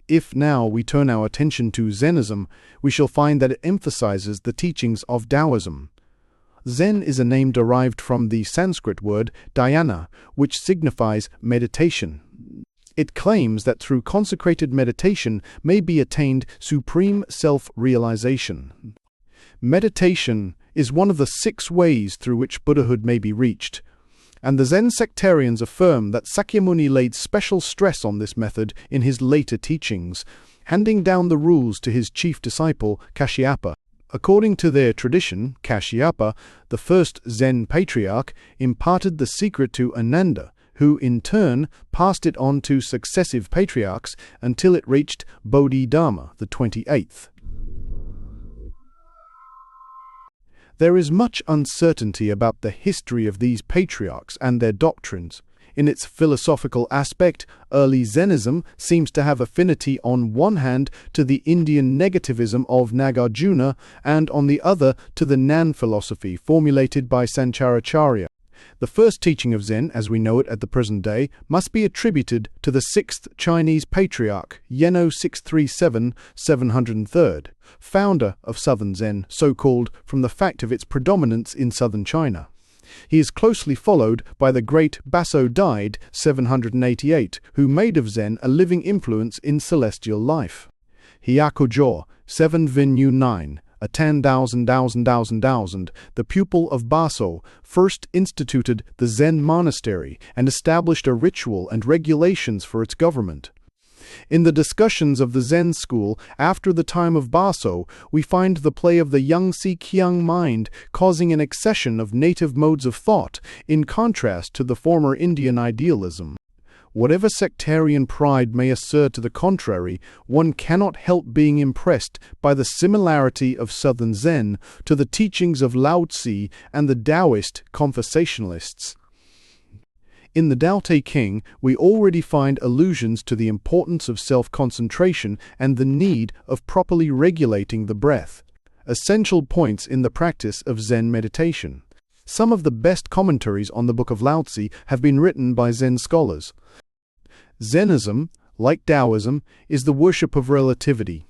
If now we turn our attention to Zenism, we shall find that it emphasizes the teachings of Taoism. Zen is a name derived from the Sanskrit word dhyana, which signifies meditation. It claims that through consecrated meditation may be attained supreme self-realization. Meditation is one of the 6 ways through which Buddhahood may be reached, and the Zen sectarians affirm that Sakyamuni laid special stress on this method in his later teachings, handing down the rules to his chief disciple, Kashyapa. According to their tradition, Kashyapa, the first Zen patriarch, imparted the secret to Ananda, who in turn passed it on to successive patriarchs until it reached Bodhidharma, the 28th. There is much uncertainty about the history of these patriarchs and their doctrines. In its philosophical aspect, early Zenism seems to have affinity on one hand to the Indian negativism of Nagarjuna and on the other to the Nan philosophy formulated by Sancharacharya. The first teaching of Zen, as we know it at the present day, must be attributed to the 6th Chinese patriarch, Yeno 637-703, founder of Southern Zen, so-called from the fact of its predominance in southern China. He is closely followed by the great Baso Died 788, who made of Zen a living influence in celestial life. Hyakujo 7-9, a 10,000, the pupil of Baso, first instituted the Zen monastery and established a ritual and regulations for its government. In the discussions of the Zen school after the time of Baso, we find the play of the Yangtze Kiang mind causing an accession of native modes of thought, in contrast to the former Indian idealism. Whatever sectarian pride may assert to the contrary, one cannot help being impressed by the similarity of Southern Zen to the teachings of Lao Tzu and the Taoist conversationalists. In the Tao Te King, we already find allusions to the importance of self-concentration and the need of properly regulating the breath, essential points in the practice of Zen meditation. Some of the best commentaries on the Book of Lao Tzu have been written by Zen scholars. Zenism, like Taoism, is the worship of relativity.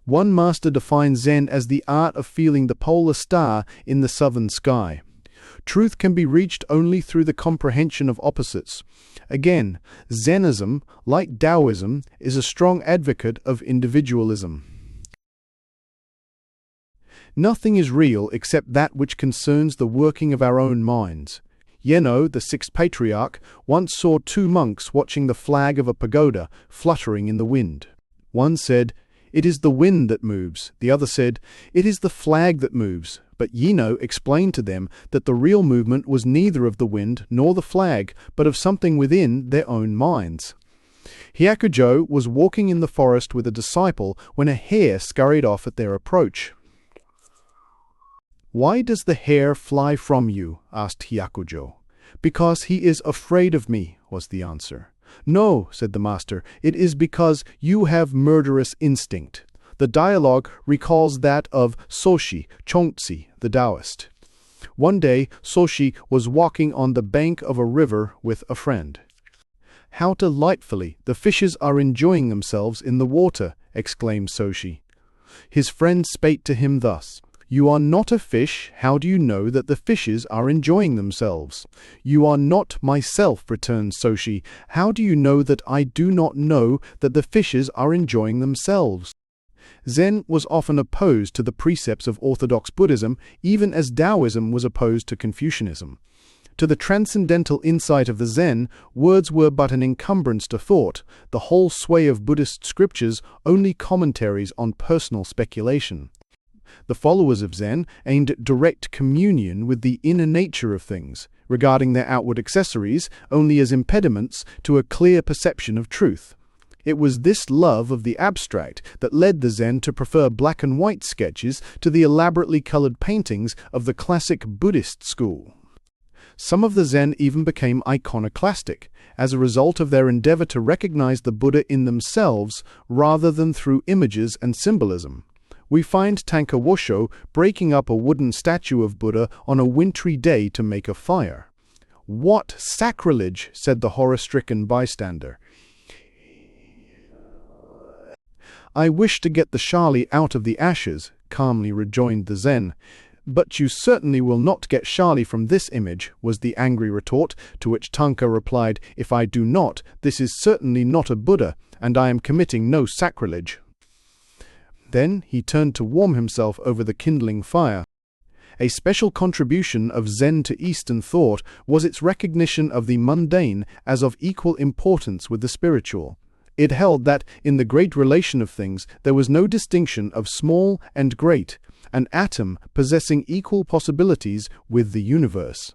One master defines Zen as the art of feeling the polar star in the southern sky. Truth can be reached only through the comprehension of opposites. Again, Zenism, like Taoism, is a strong advocate of individualism. Nothing is real except that which concerns the working of our own minds. Yeno, the 6th patriarch, once saw 2 monks watching the flag of a pagoda fluttering in the wind. One said, "It is the wind that moves." The other said, "It is the flag that moves." But Yeno explained to them that the real movement was neither of the wind nor the flag, but of something within their own minds. Hyakujo was walking in the forest with a disciple when a hare scurried off at their approach. "Why does the hare fly from you?" asked Hyakujo. "Because he is afraid of me," was the answer. "No," said the master, "it is because you have murderous instinct." The dialogue recalls that of Soshi Chongtse, the Taoist. One day, Soshi was walking on the bank of a river with a friend. "How delightfully the fishes are enjoying themselves in the water," exclaimed Soshi. His friend spake to him thus, "You are not a fish, how do you know that the fishes are enjoying themselves?" "You are not myself," returned Soshi, "how do you know that I do not know that the fishes are enjoying themselves?" Zen was often opposed to the precepts of orthodox Buddhism, even as Taoism was opposed to Confucianism. To the transcendental insight of the Zen, words were but an encumbrance to thought, the whole sway of Buddhist scriptures only commentaries on personal speculation. The followers of Zen aimed at direct communion with the inner nature of things, regarding their outward accessories only as impediments to a clear perception of truth. It was this love of the abstract that led the Zen to prefer black and white sketches to the elaborately colored paintings of the classic Buddhist school. Some of the Zen even became iconoclastic, as a result of their endeavor to recognize the Buddha in themselves rather than through images and symbolism. We find Tanka Wosho breaking up a wooden statue of Buddha on a wintry day to make a fire. "What sacrilege!" said the horror-stricken bystander. "I wish to get the Shali out of the ashes," calmly rejoined the Zen. "But you certainly will not get Shali from this image," was the angry retort, to which Tanka replied, "If I do not, this is certainly not a Buddha, and I am committing no sacrilege." Then he turned to warm himself over the kindling fire. A special contribution of Zen to Eastern thought was its recognition of the mundane as of equal importance with the spiritual. It held that, in the great relation of things, there was no distinction of small and great, an atom possessing equal possibilities with the universe.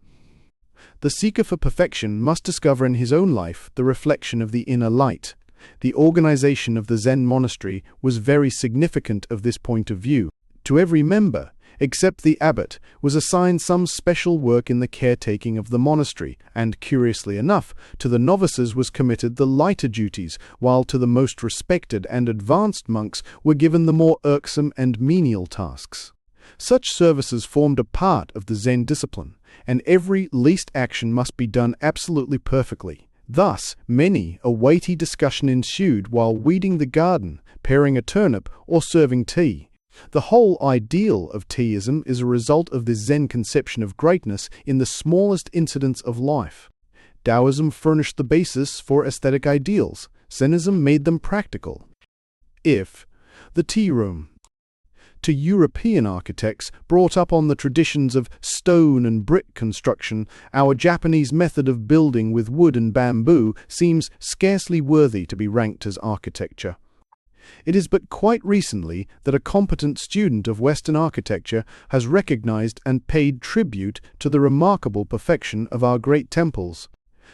The seeker for perfection must discover in his own life the reflection of the inner light. The organization of the Zen monastery was very significant of this point of view. To every member, except the abbot, was assigned some special work in the caretaking of the monastery, and, curiously enough, to the novices was committed the lighter duties, while to the most respected and advanced monks were given the more irksome and menial tasks. Such services formed a part of the Zen discipline, and every least action must be done absolutely perfectly. Thus, many a weighty discussion ensued while weeding the garden, paring a turnip, or serving tea. The whole ideal of teaism is a result of the Zen conception of greatness in the smallest incidents of life. Taoism furnished the basis for aesthetic ideals. Zenism made them practical. If the tea room. To European architects brought up on the traditions of stone and brick construction, our Japanese method of building with wood and bamboo seems scarcely worthy to be ranked as architecture. It is but quite recently that a competent student of Western architecture has recognized and paid tribute to the remarkable perfection of our great temples.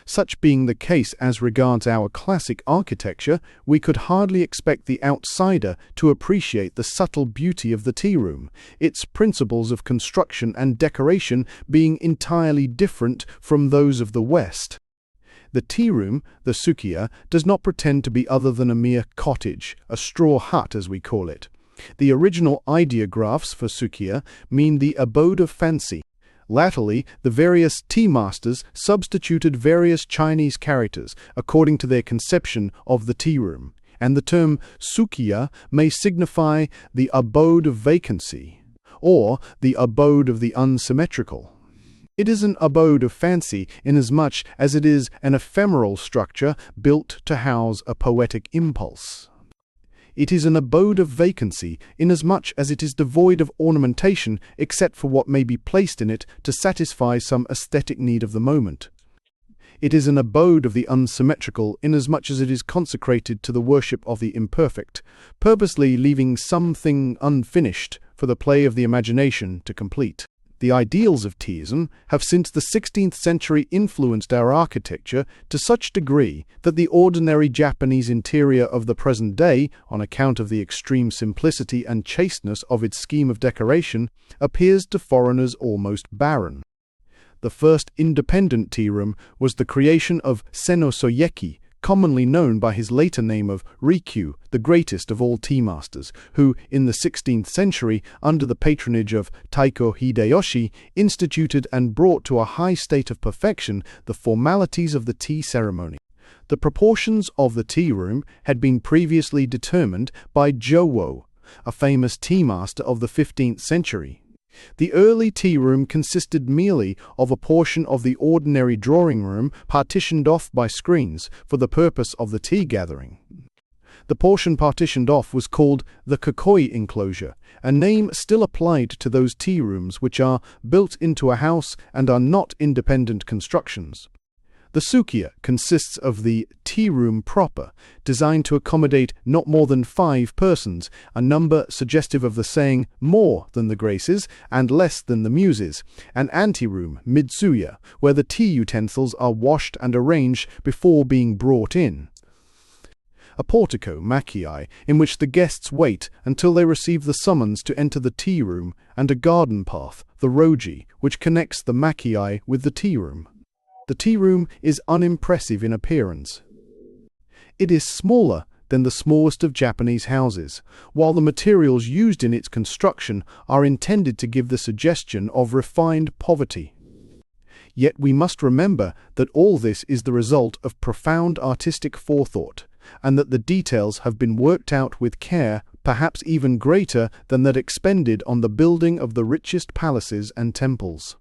Such being the case as regards our classic architecture, we could hardly expect the outsider to appreciate the subtle beauty of the tea room, its principles of construction and decoration being entirely different from those of the West. The tea room, the sukiya, does not pretend to be other than a mere cottage, a straw hut as we call it. The original ideographs for sukiya mean the abode of fancy. Latterly, the various tea masters substituted various Chinese characters according to their conception of the tea room, and the term sukiya may signify the abode of vacancy, or the abode of the unsymmetrical. It is an abode of fancy inasmuch as it is an ephemeral structure built to house a poetic impulse. It is an abode of vacancy inasmuch as it is devoid of ornamentation except for what may be placed in it to satisfy some aesthetic need of the moment. It is an abode of the unsymmetrical inasmuch as it is consecrated to the worship of the imperfect, purposely leaving something unfinished for the play of the imagination to complete. The ideals of teaism have since the 16th century influenced our architecture to such degree that the ordinary Japanese interior of the present day, on account of the extreme simplicity and chasteness of its scheme of decoration, appears to foreigners almost barren. The first independent tea room was the creation of Seno Soyeki, commonly known by his later name of Rikyu, the greatest of all tea masters, who, in the 16th century, under the patronage of Taiko Hideyoshi, instituted and brought to a high state of perfection the formalities of the tea ceremony. The proportions of the tea room had been previously determined by Jowo, a famous tea master of the 15th century. The early tea room consisted merely of a portion of the ordinary drawing room partitioned off by screens for the purpose of the tea gathering. The portion partitioned off was called the Kokoi enclosure, a name still applied to those tea rooms which are built into a house and are not independent constructions. The sukiya consists of the tea room proper, designed to accommodate not more than 5 persons, a number suggestive of the saying more than the Graces and less than the Muses, an anteroom, mitsuya, where the tea utensils are washed and arranged before being brought in. A portico, makii, in which the guests wait until they receive the summons to enter the tea room, and a garden path, the roji, which connects the makii with the tea room. The tea room is unimpressive in appearance. It is smaller than the smallest of Japanese houses, while the materials used in its construction are intended to give the suggestion of refined poverty. Yet we must remember that all this is the result of profound artistic forethought, and that the details have been worked out with care, perhaps even greater than that expended on the building of the richest palaces and temples.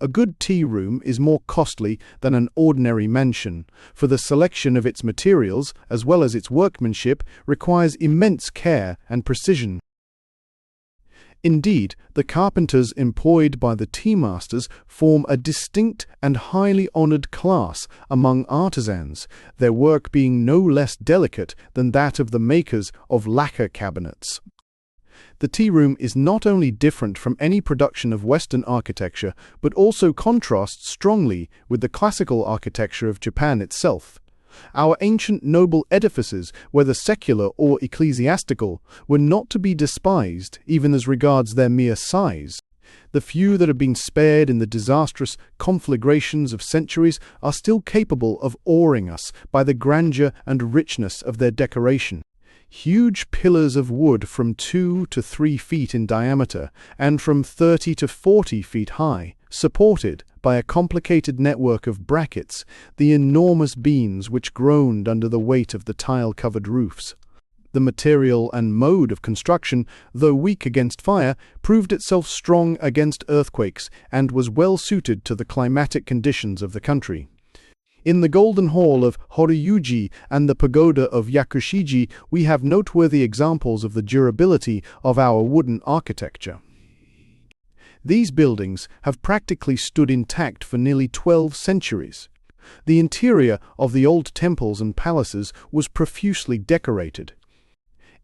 A good tea room is more costly than an ordinary mansion, for the selection of its materials, as well as its workmanship, requires immense care and precision. Indeed, the carpenters employed by the tea masters form a distinct and highly honored class among artisans, their work being no less delicate than that of the makers of lacquer cabinets. The tea room is not only different from any production of Western architecture, but also contrasts strongly with the classical architecture of Japan itself. Our ancient noble edifices, whether secular or ecclesiastical, were not to be despised, even as regards their mere size. The few that have been spared in the disastrous conflagrations of centuries are still capable of awing us by the grandeur and richness of their decoration. Huge pillars of wood from 2 to 3 feet in diameter and from 30 to 40 feet high, supported by a complicated network of brackets, the enormous beams which groaned under the weight of the tile-covered roofs. The material and mode of construction, though weak against fire, proved itself strong against earthquakes and was well suited to the climatic conditions of the country. In the Golden Hall of Horyuji and the Pagoda of Yakushiji, we have noteworthy examples of the durability of our wooden architecture. These buildings have practically stood intact for nearly 12 centuries. The interior of the old temples and palaces was profusely decorated.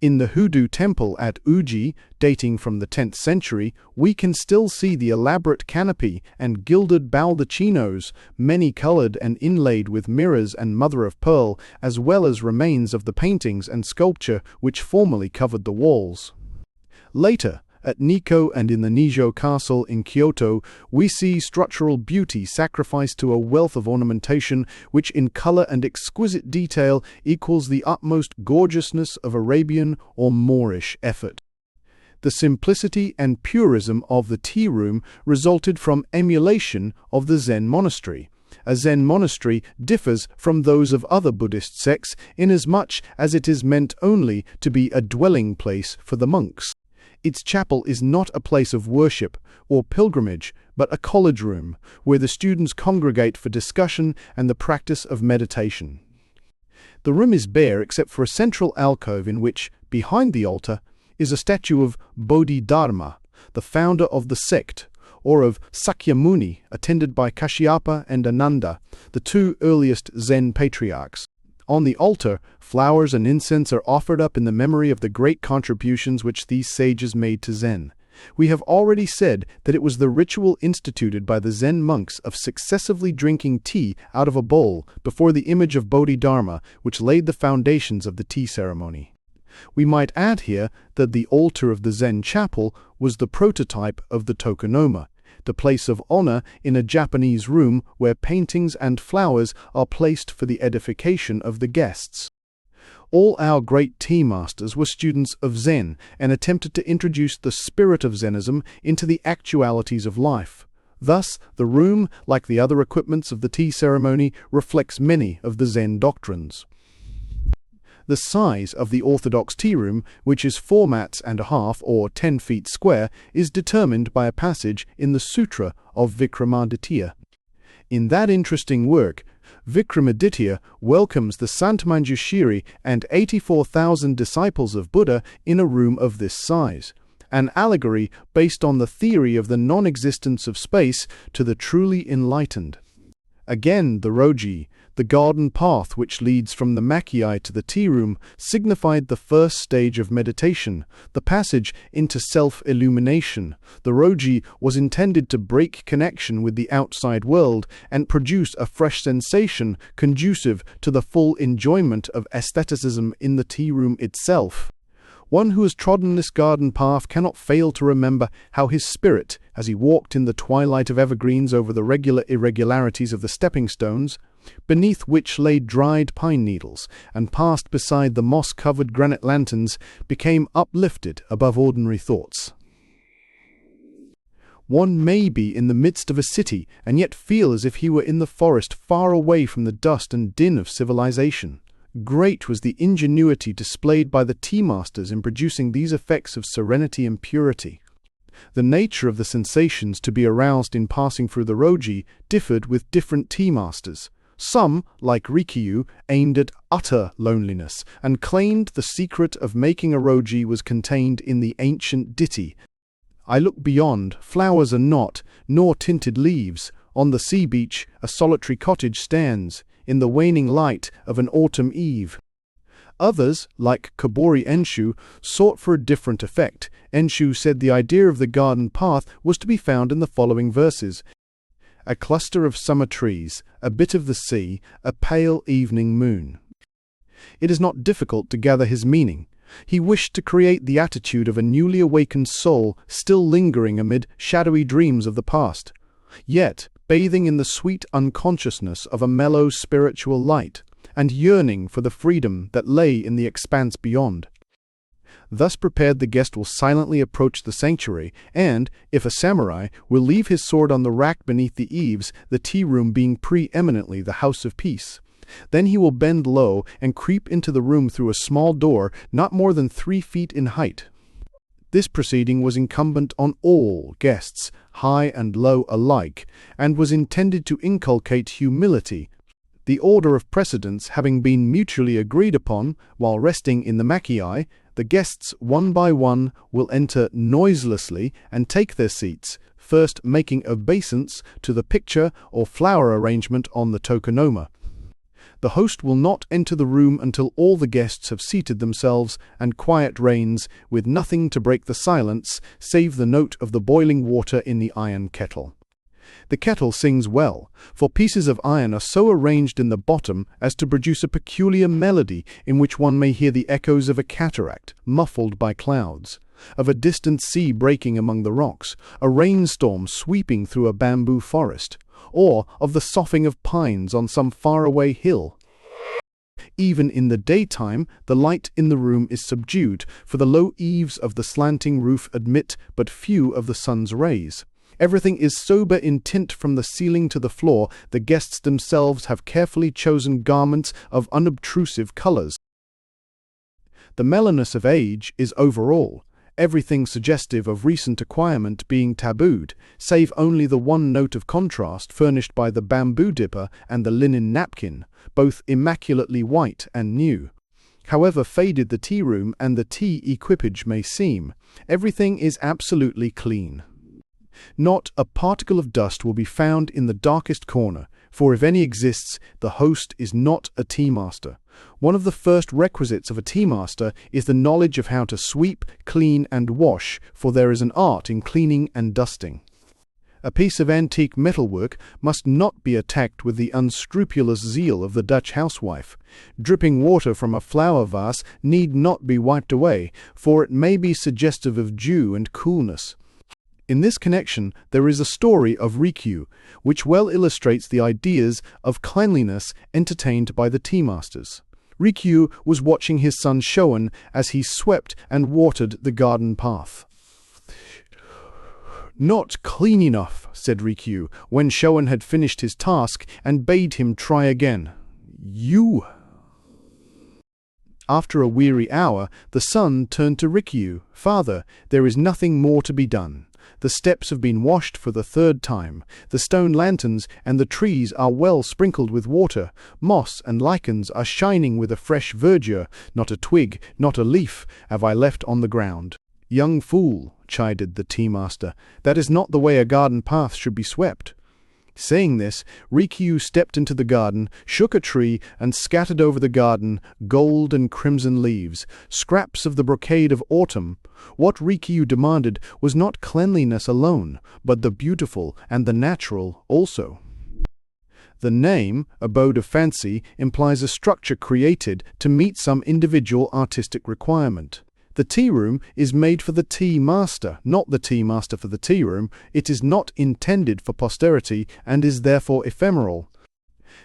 In the Hoodoo temple at Uji, dating from the 10th century, we can still see the elaborate canopy and gilded baldacchinos, many-colored and inlaid with mirrors and mother-of-pearl, as well as remains of the paintings and sculpture which formerly covered the walls. Later, at Nikko and in the Nijo Castle in Kyoto, we see structural beauty sacrificed to a wealth of ornamentation which in color and exquisite detail equals the utmost gorgeousness of Arabian or Moorish effort. The simplicity and purism of the tea room resulted from emulation of the Zen monastery. A Zen monastery differs from those of other Buddhist sects inasmuch as it is meant only to be a dwelling place for the monks. Its chapel is not a place of worship or pilgrimage, but a college room, where the students congregate for discussion and the practice of meditation. The room is bare except for a central alcove in which, behind the altar, is a statue of Bodhidharma, the founder of the sect, or of Sakyamuni, attended by Kashyapa and Ananda, the 2 earliest Zen patriarchs. On the altar, flowers and incense are offered up in the memory of the great contributions which these sages made to Zen. We have already said that it was the ritual instituted by the Zen monks of successively drinking tea out of a bowl before the image of Bodhidharma which laid the foundations of the tea ceremony. We might add here that the altar of the Zen chapel was the prototype of the tokonoma, the place of honor in a Japanese room where paintings and flowers are placed for the edification of the guests. All our great tea masters were students of Zen and attempted to introduce the spirit of Zennism into the actualities of life. Thus, the room, like the other equipments of the tea ceremony, reflects many of the Zen doctrines. The size of the orthodox tea room, which is 4 mats and a half or 10 feet square, is determined by a passage in the Sutra of Vikramaditya. In that interesting work, Vikramaditya welcomes the Santmanjushri and 84,000 disciples of Buddha in a room of this size, an allegory based on the theory of the non-existence of space to the truly enlightened. Again, the roji, the garden path which leads from the makiai to the tea room, signified the first stage of meditation, the passage into self-illumination. The roji was intended to break connection with the outside world and produce a fresh sensation conducive to the full enjoyment of aestheticism in the tea room itself. One who has trodden this garden path cannot fail to remember how his spirit, as he walked in the twilight of evergreens over the regular irregularities of the stepping stones, beneath which lay dried pine needles, and passed beside the moss-covered granite lanterns, became uplifted above ordinary thoughts. One may be in the midst of a city and yet feel as if he were in the forest far away from the dust and din of civilization. Great was the ingenuity displayed by the tea masters in producing these effects of serenity and purity. The nature of the sensations to be aroused in passing through the roji differed with different tea masters. Some, like Rikyu, aimed at utter loneliness and claimed the secret of making a roji was contained in the ancient ditty, "I look beyond, flowers are not, nor tinted leaves. On the sea beach a solitary cottage stands, in the waning light of an autumn eve." Others, like Kobori Enshu, sought for a different effect. Enshu said the idea of the garden path was to be found in the following verses: "A cluster of summer trees, a bit of the sea, a pale evening moon." It is not difficult to gather his meaning. He wished to create the attitude of a newly awakened soul still lingering amid shadowy dreams of the past, yet bathing in the sweet unconsciousness of a mellow spiritual light, and yearning for the freedom that lay in the expanse beyond. Thus prepared, the guest will silently approach the sanctuary, and, if a samurai, will leave his sword on the rack beneath the eaves, the tea room being pre-eminently the house of peace. Then he will bend low and creep into the room through a small door not more than 3 feet in height. This proceeding was incumbent on all guests, high and low alike, and was intended to inculcate humility. The order of precedence having been mutually agreed upon, while resting in the makiai, the guests one by one will enter noiselessly and take their seats, first making obeisance to the picture or flower arrangement on the tokonoma. The host will not enter the room until all the guests have seated themselves and quiet reigns, with nothing to break the silence save the note of the boiling water in the iron kettle. The kettle sings well, for pieces of iron are so arranged in the bottom as to produce a peculiar melody in which one may hear the echoes of a cataract, muffled by clouds, of a distant sea breaking among the rocks, a rainstorm sweeping through a bamboo forest, or of the soughing of pines on some faraway hill. Even in the daytime, the light in the room is subdued, for the low eaves of the slanting roof admit but few of the sun's rays. Everything is sober in tint from the ceiling to the floor. The guests themselves have carefully chosen garments of unobtrusive colors. The mellowness of age is overall, everything suggestive of recent acquirement being tabooed, save only the one note of contrast furnished by the bamboo dipper and the linen napkin, both immaculately white and new. However faded the tea room and the tea equipage may seem, everything is absolutely clean. Not a particle of dust will be found in the darkest corner, for if any exists, the host is not a tea master. One of the first requisites of a tea master is the knowledge of how to sweep, clean, and wash, for there is an art in cleaning and dusting. A piece of antique metalwork must not be attacked with the unscrupulous zeal of the Dutch housewife. Dripping water from a flower vase need not be wiped away, for it may be suggestive of dew and coolness. In this connection, there is a story of Rikyu, which well illustrates the ideas of cleanliness entertained by the tea masters. Rikyu was watching his son Shoun as he swept and watered the garden path. "Not clean enough," said Rikyu, when Shoun had finished his task and bade him try again. "You." After a weary hour, the son turned to Rikyu. "Father, there is nothing more to be done. The steps have been washed for the 3rd time. The stone lanterns and the trees are well sprinkled with water. Moss and lichens are shining with a fresh verdure. Not a twig, not a leaf have I left on the ground." "Young fool," chided the tea master, "that is not the way a garden path should be swept." Saying this, Rikyu stepped into the garden, shook a tree, and scattered over the garden gold and crimson leaves, scraps of the brocade of autumn. What Rikyu demanded was not cleanliness alone, but the beautiful and the natural also. The name, Abode of Fancy, implies a structure created to meet some individual artistic requirement. The tea room is made for the tea master, not the tea master for the tea room. It is not intended for posterity and is therefore ephemeral.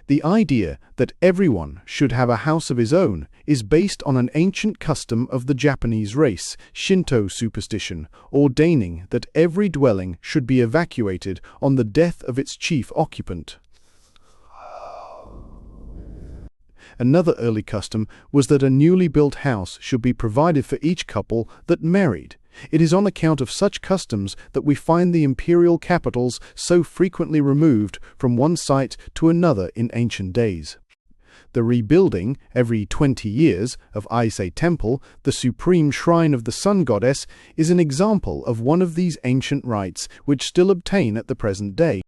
The idea that everyone should have a house of his own is based on an ancient custom of the Japanese race, Shinto superstition, ordaining that every dwelling should be evacuated on the death of its chief occupant. Another early custom was that a newly built house should be provided for each couple that married. It is on account of such customs that we find the imperial capitals so frequently removed from one site to another in ancient days. The rebuilding, every 20 years, of Aise Temple, the supreme shrine of the sun goddess, is an example of one of these ancient rites which still obtain at the present day.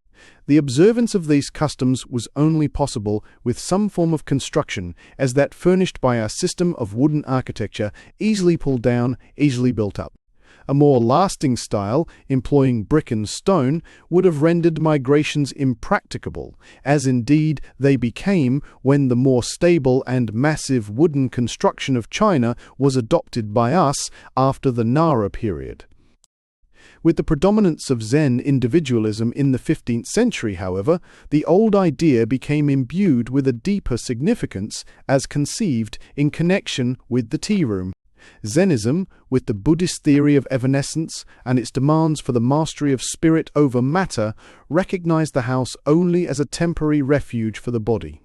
The observance of these customs was only possible with some form of construction, as that furnished by our system of wooden architecture, easily pulled down, easily built up. A more lasting style, employing brick and stone, would have rendered migrations impracticable, as indeed they became when the more stable and massive wooden construction of China was adopted by us after the Nara period. With the predominance of Zen individualism in the 15th century, however, the old idea became imbued with a deeper significance as conceived in connection with the tea room. Zenism, with the Buddhist theory of evanescence and its demands for the mastery of spirit over matter, recognized the house only as a temporary refuge for the body.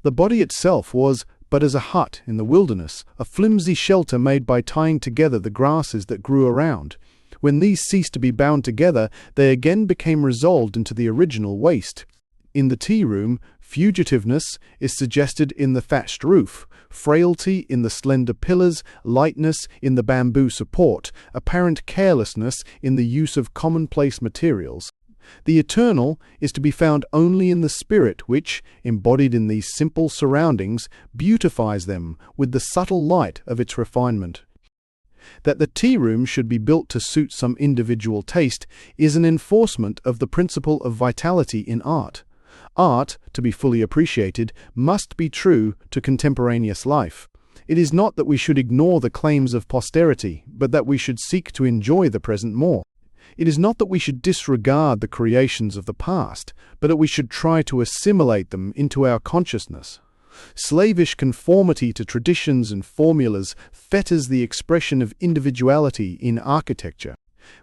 The body itself was but as a hut in the wilderness, a flimsy shelter made by tying together the grasses that grew around. When these ceased to be bound together, they again became resolved into the original waste. In the tea room, fugitiveness is suggested in the thatched roof, frailty in the slender pillars, lightness in the bamboo support, apparent carelessness in the use of commonplace materials. The eternal is to be found only in the spirit which, embodied in these simple surroundings, beautifies them with the subtle light of its refinement. That the tea room should be built to suit some individual taste is an enforcement of the principle of vitality in art. Art, to be fully appreciated, must be true to contemporaneous life. It is not that we should ignore the claims of posterity, but that we should seek to enjoy the present more. It is not that we should disregard the creations of the past, but that we should try to assimilate them into our consciousness. Slavish conformity to traditions and formulas fetters the expression of individuality in architecture.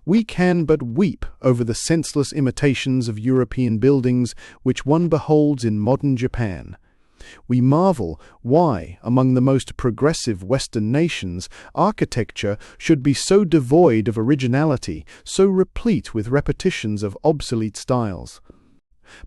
We can but weep over the senseless imitations of European buildings which one beholds in modern Japan. We marvel why, among the most progressive Western nations, architecture should be so devoid of originality, so replete with repetitions of obsolete styles.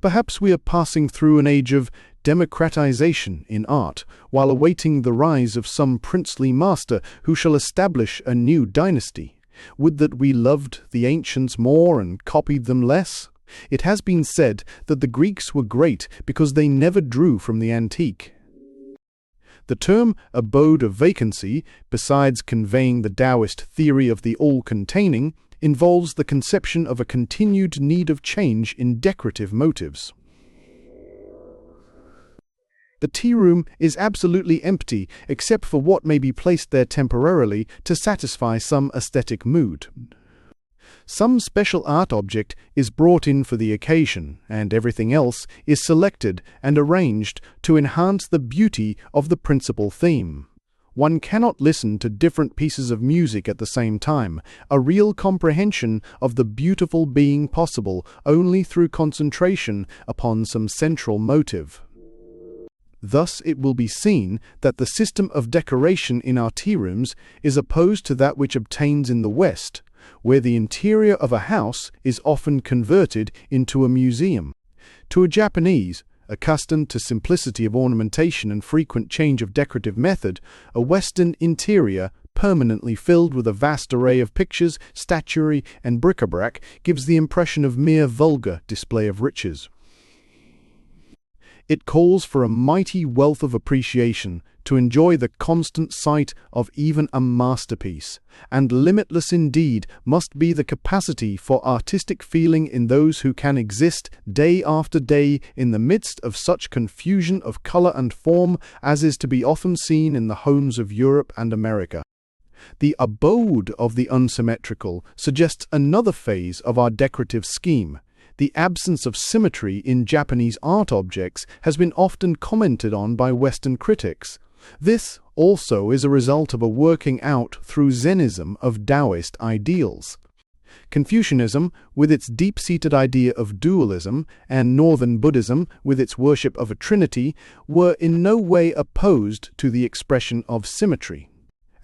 Perhaps we are passing through an age of democratization in art, while awaiting the rise of some princely master who shall establish a new dynasty. Would that we loved the ancients more and copied them less? It has been said that the Greeks were great because they never drew from the antique. The term abode of vacancy, besides conveying the Taoist theory of the all-containing, involves the conception of a continued need of change in decorative motives. The tea room is absolutely empty except for what may be placed there temporarily to satisfy some aesthetic mood. Some special art object is brought in for the occasion, and everything else is selected and arranged to enhance the beauty of the principal theme. One cannot listen to different pieces of music at the same time, a real comprehension of the beautiful being possible only through concentration upon some central motive. Thus it will be seen that the system of decoration in our tea rooms is opposed to that which obtains in the West, where the interior of a house is often converted into a museum. To a Japanese, accustomed to simplicity of ornamentation and frequent change of decorative method, a Western interior, permanently filled with a vast array of pictures, statuary, and bric-a-brac, gives the impression of mere vulgar display of riches. It calls for a mighty wealth of appreciation to enjoy the constant sight of even a masterpiece, and limitless indeed must be the capacity for artistic feeling in those who can exist day after day in the midst of such confusion of color and form as is to be often seen in the homes of Europe and America. The abode of the unsymmetrical suggests another phase of our decorative scheme. The absence of symmetry in Japanese art objects has been often commented on by Western critics. This also is a result of a working out through Zennism of Taoist ideals. Confucianism, with its deep-seated idea of dualism, and Northern Buddhism, with its worship of a trinity, were in no way opposed to the expression of symmetry.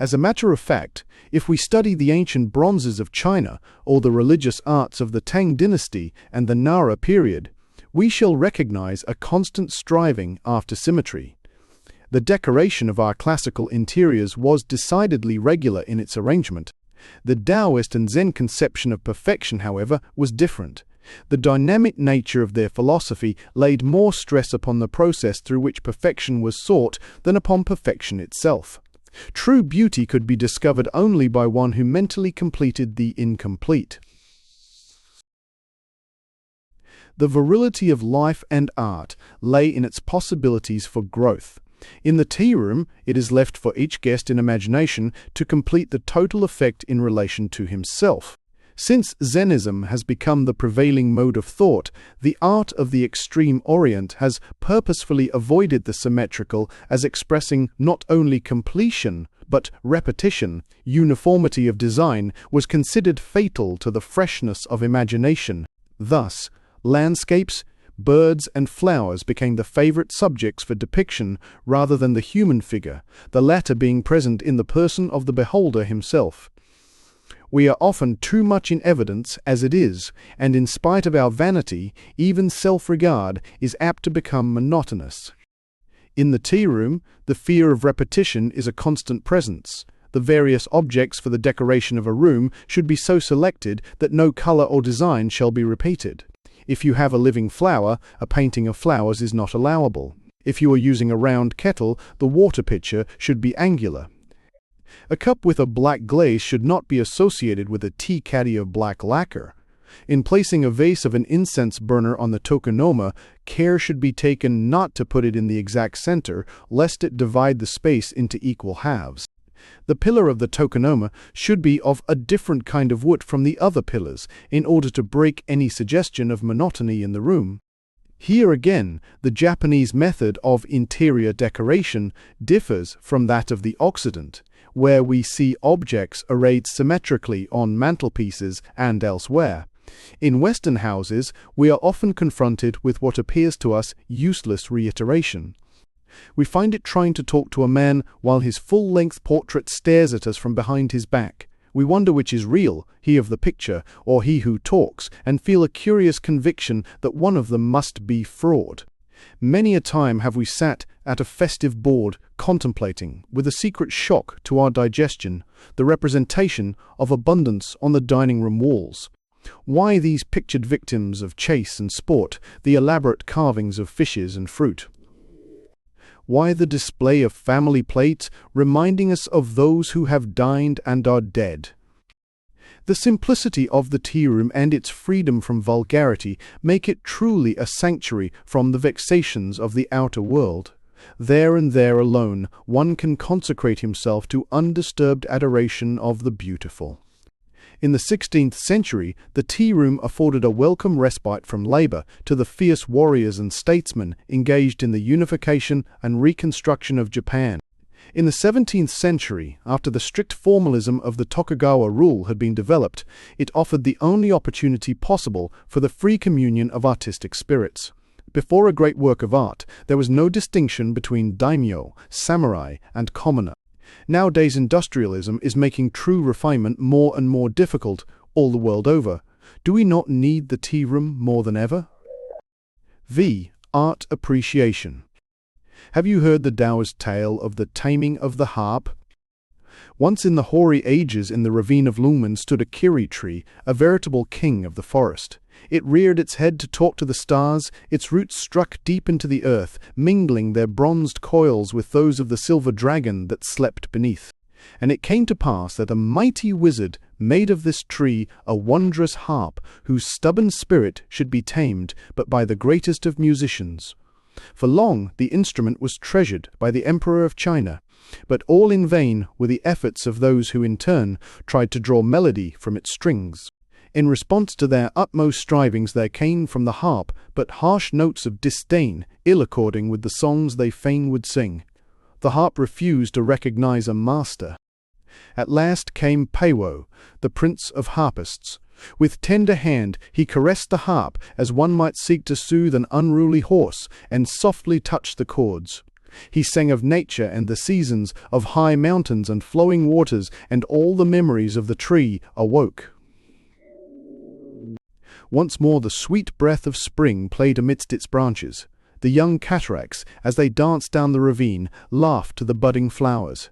As a matter of fact, if we study the ancient bronzes of China or the religious arts of the Tang dynasty and the Nara period, we shall recognize a constant striving after symmetry. The decoration of our classical interiors was decidedly regular in its arrangement. The Taoist and Zen conception of perfection, however, was different. The dynamic nature of their philosophy laid more stress upon the process through which perfection was sought than upon perfection itself. True beauty could be discovered only by one who mentally completed the incomplete. The virility of life and art lay in its possibilities for growth. In the tea room, it is left for each guest in imagination to complete the total effect in relation to himself. Since Zennism has become the prevailing mode of thought, the art of the extreme Orient has purposefully avoided the symmetrical as expressing not only completion, but repetition. Uniformity of design was considered fatal to the freshness of imagination. Thus, landscapes, birds and flowers became the favorite subjects for depiction rather than the human figure, the latter being present in the person of the beholder himself. We are often too much in evidence as it is, and in spite of our vanity, even self-regard is apt to become monotonous. In the tea room, the fear of repetition is a constant presence. The various objects for the decoration of a room should be so selected that no color or design shall be repeated. If you have a living flower, a painting of flowers is not allowable. If you are using a round kettle, the water pitcher should be angular. A cup with a black glaze should not be associated with a tea caddy of black lacquer. In placing a vase of an incense burner on the tokonoma, care should be taken not to put it in the exact center, lest it divide the space into equal halves. The pillar of the tokonoma should be of a different kind of wood from the other pillars, in order to break any suggestion of monotony in the room. Here again, the Japanese method of interior decoration differs from that of the Occident, where we see objects arrayed symmetrically on mantelpieces and elsewhere. In Western houses, we are often confronted with what appears to us useless reiteration. We find it trying to talk to a man while his full-length portrait stares at us from behind his back. We wonder which is real, he of the picture or he who talks, and feel a curious conviction that one of them must be fraud. Many a time have we sat at a festive board contemplating, with a secret shock to our digestion, the representation of abundance on the dining-room walls. Why these pictured victims of chase and sport, the elaborate carvings of fishes and fruit? Why the display of family plates reminding us of those who have dined and are dead? The simplicity of the tea room and its freedom from vulgarity make it truly a sanctuary from the vexations of the outer world. There and there alone one can consecrate himself to undisturbed adoration of the beautiful. In the 16th century, the tea room afforded a welcome respite from labor to the fierce warriors and statesmen engaged in the unification and reconstruction of Japan. In the 17th century, after the strict formalism of the Tokugawa rule had been developed, it offered the only opportunity possible for the free communion of artistic spirits. Before a great work of art, there was no distinction between daimyo, samurai, and commoner. Nowadays industrialism is making true refinement more and more difficult all the world over. Do we not need the tea room more than ever? Art appreciation. Have you heard the Taoist tale of the taming of the harp? Once in the hoary ages in the ravine of Lungmen stood a kiri tree, a veritable king of the forest. It reared its head to talk to the stars, its roots struck deep into the earth, mingling their bronzed coils with those of the silver dragon that slept beneath. And it came to pass that a mighty wizard made of this tree a wondrous harp, whose stubborn spirit should be tamed but by the greatest of musicians. For long the instrument was treasured by the Emperor of China, but all in vain were the efforts of those who in turn tried to draw melody from its strings. In response to their utmost strivings there came from the harp but harsh notes of disdain, ill-according with the songs they fain would sing. The harp refused to recognize a master. At last came Peiwo, the prince of harpists. With tender hand he caressed the harp as one might seek to soothe an unruly horse, and softly touched the chords. He sang of nature and the seasons, of high mountains and flowing waters, and all the memories of the tree awoke. Once more the sweet breath of spring played amidst its branches. The young cataracts, as they danced down the ravine, laughed to the budding flowers.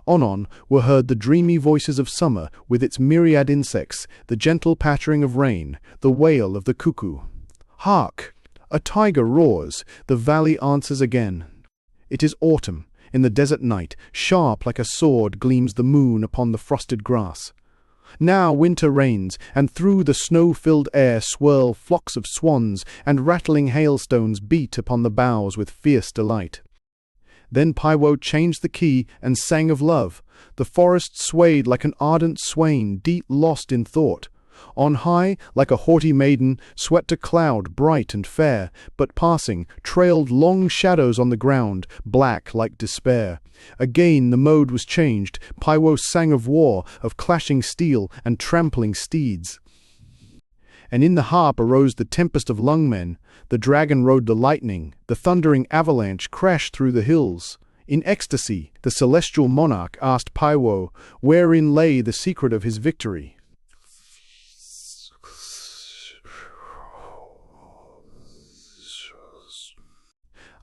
On were heard the dreamy voices of summer with its myriad insects, the gentle pattering of rain, the wail of the cuckoo. Hark! A tiger roars, the valley answers again. It is autumn. In the desert night, sharp like a sword gleams the moon upon the frosted grass. Now winter reigns, and through the snow-filled air swirl flocks of swans, and rattling hailstones beat upon the boughs with fierce delight. Then Peiwo changed the key and sang of love. The forest swayed like an ardent swain, deep lost in thought. On high, like a haughty maiden, swept a cloud bright and fair, but passing, trailed long shadows on the ground, black like despair. Again the mode was changed. Peiwo sang of war, of clashing steel and trampling steeds. And in the harp arose the tempest of Lungmen. The dragon rode the lightning. The thundering avalanche crashed through the hills. In ecstasy, the celestial monarch asked Peiwo wherein lay the secret of his victory.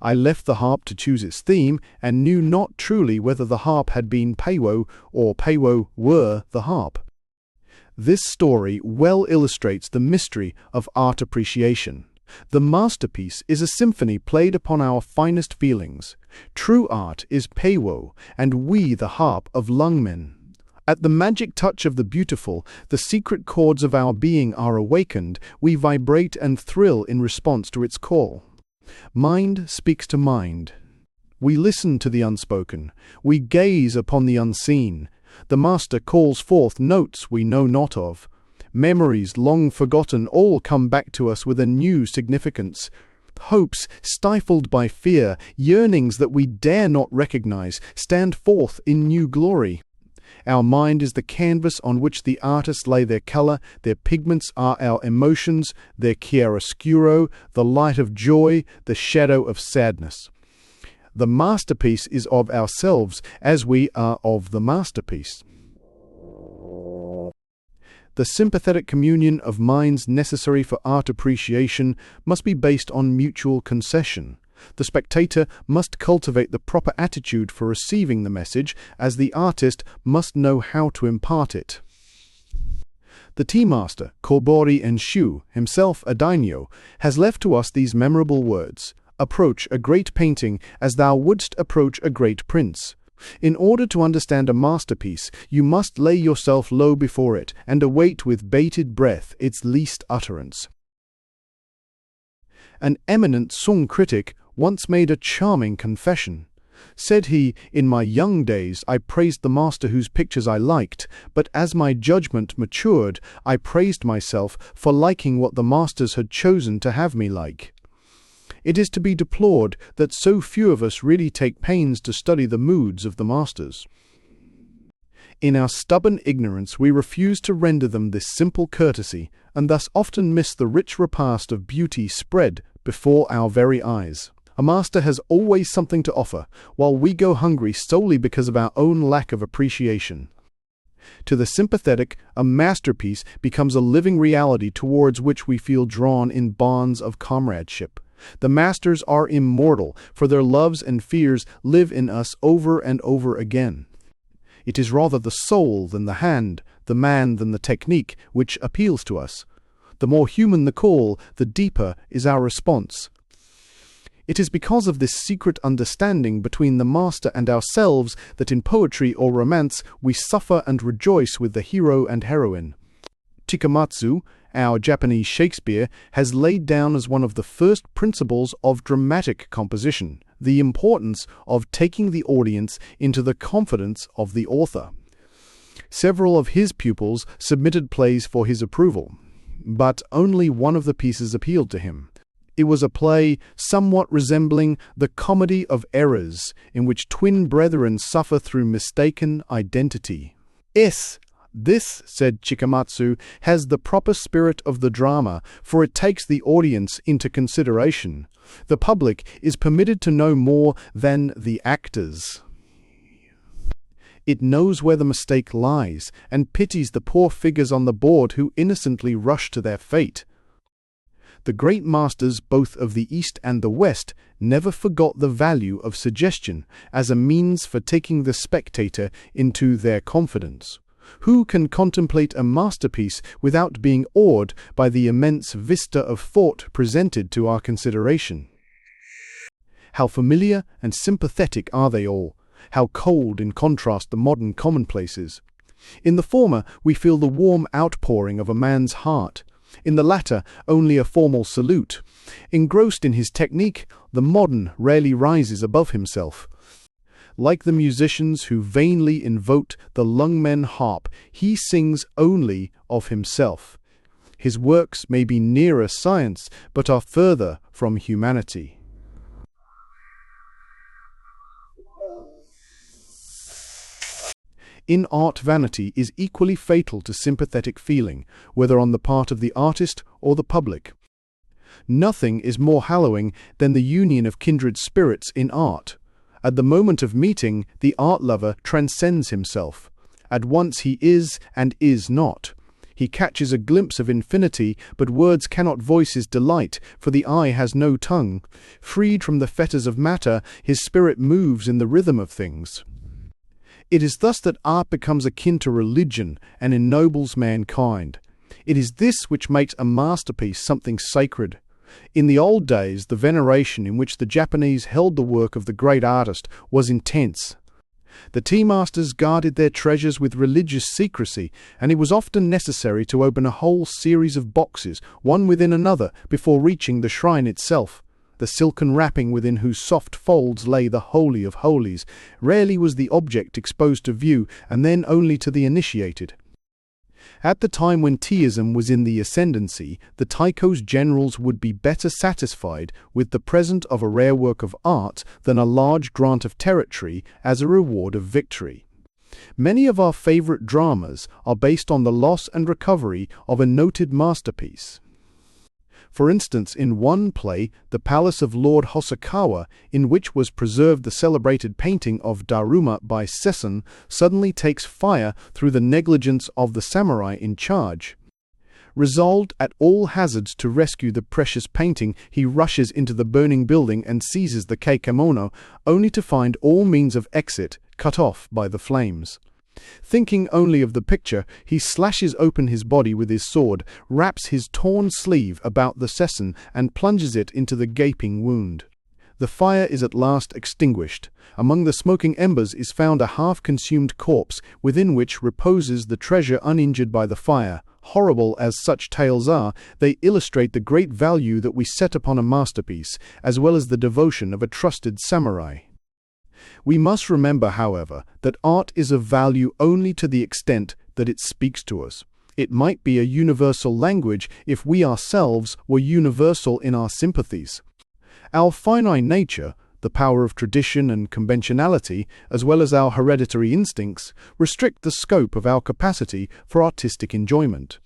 I left the harp to choose its theme, and knew not truly whether the harp had been Peiwo or Peiwo were the harp. This story well illustrates the mystery of art appreciation. The masterpiece is a symphony played upon our finest feelings. True art is Peiwo, and we the harp of Lungmen. At the magic touch of the beautiful, the secret chords of our being are awakened, we vibrate and thrill in response to its call. Mind speaks to mind. We listen to the unspoken. We gaze upon the unseen. The master calls forth notes we know not of. Memories long forgotten all come back to us with a new significance. Hopes stifled by fear, yearnings that we dare not recognize, stand forth in new glory. Our mind is the canvas on which the artists lay their color, their pigments are our emotions, their chiaroscuro, the light of joy, the shadow of sadness. The masterpiece is of ourselves as we are of the masterpiece. The sympathetic communion of minds necessary for art appreciation must be based on mutual concession. The spectator must cultivate the proper attitude for receiving the message, as the artist must know how to impart it. The tea master, Kobori Enshu, himself a daimyo, has left to us these memorable words: "Approach a great painting as thou wouldst approach a great prince." In order to understand a masterpiece, you must lay yourself low before it and await with bated breath its least utterance. An eminent Sung critic once made a charming confession. Said he, "In my young days I praised the master whose pictures I liked, but as my judgment matured, I praised myself for liking what the masters had chosen to have me like." It is to be deplored that so few of us really take pains to study the moods of the masters. In our stubborn ignorance we refuse to render them this simple courtesy, and thus often miss the rich repast of beauty spread before our very eyes. A master has always something to offer, while we go hungry solely because of our own lack of appreciation. To the sympathetic, a masterpiece becomes a living reality towards which we feel drawn in bonds of comradeship. The masters are immortal, for their loves and fears live in us over and over again. It is rather the soul than the hand, the man than the technique, which appeals to us. The more human the call, the deeper is our response. It is because of this secret understanding between the master and ourselves that in poetry or romance we suffer and rejoice with the hero and heroine. Chikamatsu, our Japanese Shakespeare, has laid down as one of the first principles of dramatic composition the importance of taking the audience into the confidence of the author. Several of his pupils submitted plays for his approval, but only one of the pieces appealed to him. It was a play somewhat resembling The Comedy of Errors, in which twin brethren suffer through mistaken identity. This, said Chikamatsu, has the proper spirit of the drama, for it takes the audience into consideration. The public is permitted to know more than the actors. It knows where the mistake lies, and pities the poor figures on the board who innocently rush to their fate. The great masters both of the East and the West never forgot the value of suggestion as a means for taking the spectator into their confidence. Who can contemplate a masterpiece without being awed by the immense vista of thought presented to our consideration? How familiar and sympathetic are they all? How cold in contrast the modern commonplaces! In the former, we feel the warm outpouring of a man's heart. In the latter, only a formal salute. Engrossed in his technique, the modern rarely rises above himself. Like the musicians who vainly invoke the lungmen harp, he sings only of himself. His works may be nearer science, but are further from humanity. In art, vanity is equally fatal to sympathetic feeling, whether on the part of the artist or the public. Nothing is more hallowing than the union of kindred spirits in art. At the moment of meeting, the art lover transcends himself. At once he is and is not. He catches a glimpse of infinity, but words cannot voice his delight, for the eye has no tongue. Freed from the fetters of matter, his spirit moves in the rhythm of things. It is thus that art becomes akin to religion and ennobles mankind. It is this which makes a masterpiece something sacred. In the old days, the veneration in which the Japanese held the work of the great artist was intense. The tea-masters guarded their treasures with religious secrecy, and it was often necessary to open a whole series of boxes, one within another, before reaching the shrine itself. The silken wrapping within whose soft folds lay the Holy of Holies. Rarely was the object exposed to view, and then only to the initiated. At the time when teaism was in the ascendancy, the Taiko's generals would be better satisfied with the present of a rare work of art than a large grant of territory as a reward of victory. Many of our favorite dramas are based on the loss and recovery of a noted masterpiece. For instance, in one play, The Palace of Lord Hosokawa, in which was preserved the celebrated painting of Daruma by Sesson, suddenly takes fire through the negligence of the samurai in charge. Resolved at all hazards to rescue the precious painting, he rushes into the burning building and seizes the keimono, only to find all means of exit cut off by the flames. Thinking only of the picture, he slashes open his body with his sword, wraps his torn sleeve about the sesson, and plunges it into the gaping wound. The fire is at last extinguished. Among the smoking embers is found a half-consumed corpse, within which reposes the treasure uninjured by the fire. Horrible as such tales are, they illustrate the great value that we set upon a masterpiece, as well as the devotion of a trusted samurai. We must remember, however, that art is of value only to the extent that it speaks to us. It might be a universal language if we ourselves were universal in our sympathies. Our finite nature, the power of tradition and conventionality, as well as our hereditary instincts, restrict the scope of our capacity for artistic enjoyment.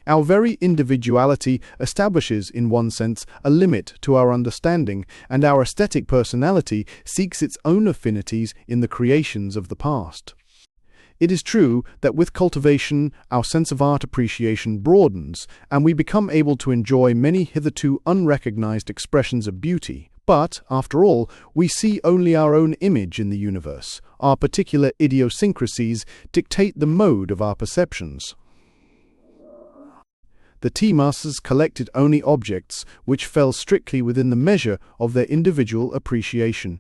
Our very individuality establishes, in one sense, a limit to our understanding, and our aesthetic personality seeks its own affinities in the creations of the past. It is true that with cultivation, our sense of art appreciation broadens, and we become able to enjoy many hitherto unrecognized expressions of beauty. But, after all, we see only our own image in the universe. Our particular idiosyncrasies dictate the mode of our perceptions. The tea masters collected only objects which fell strictly within the measure of their individual appreciation.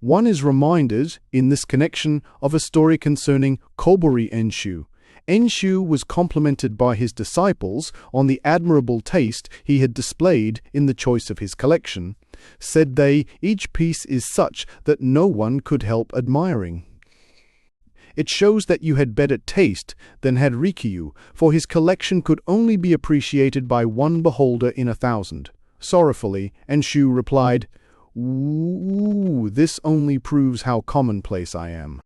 One is reminded, in this connection, of a story concerning Kobori Enshu. Enshu was complimented by his disciples on the admirable taste he had displayed in the choice of his collection. Said they, each piece is such that no one could help admiring. It shows that you had better taste than had Rikyu, for his collection could only be appreciated by one beholder in 1,000. Sorrowfully, Enshu replied, "Ooh, this only proves how commonplace I am."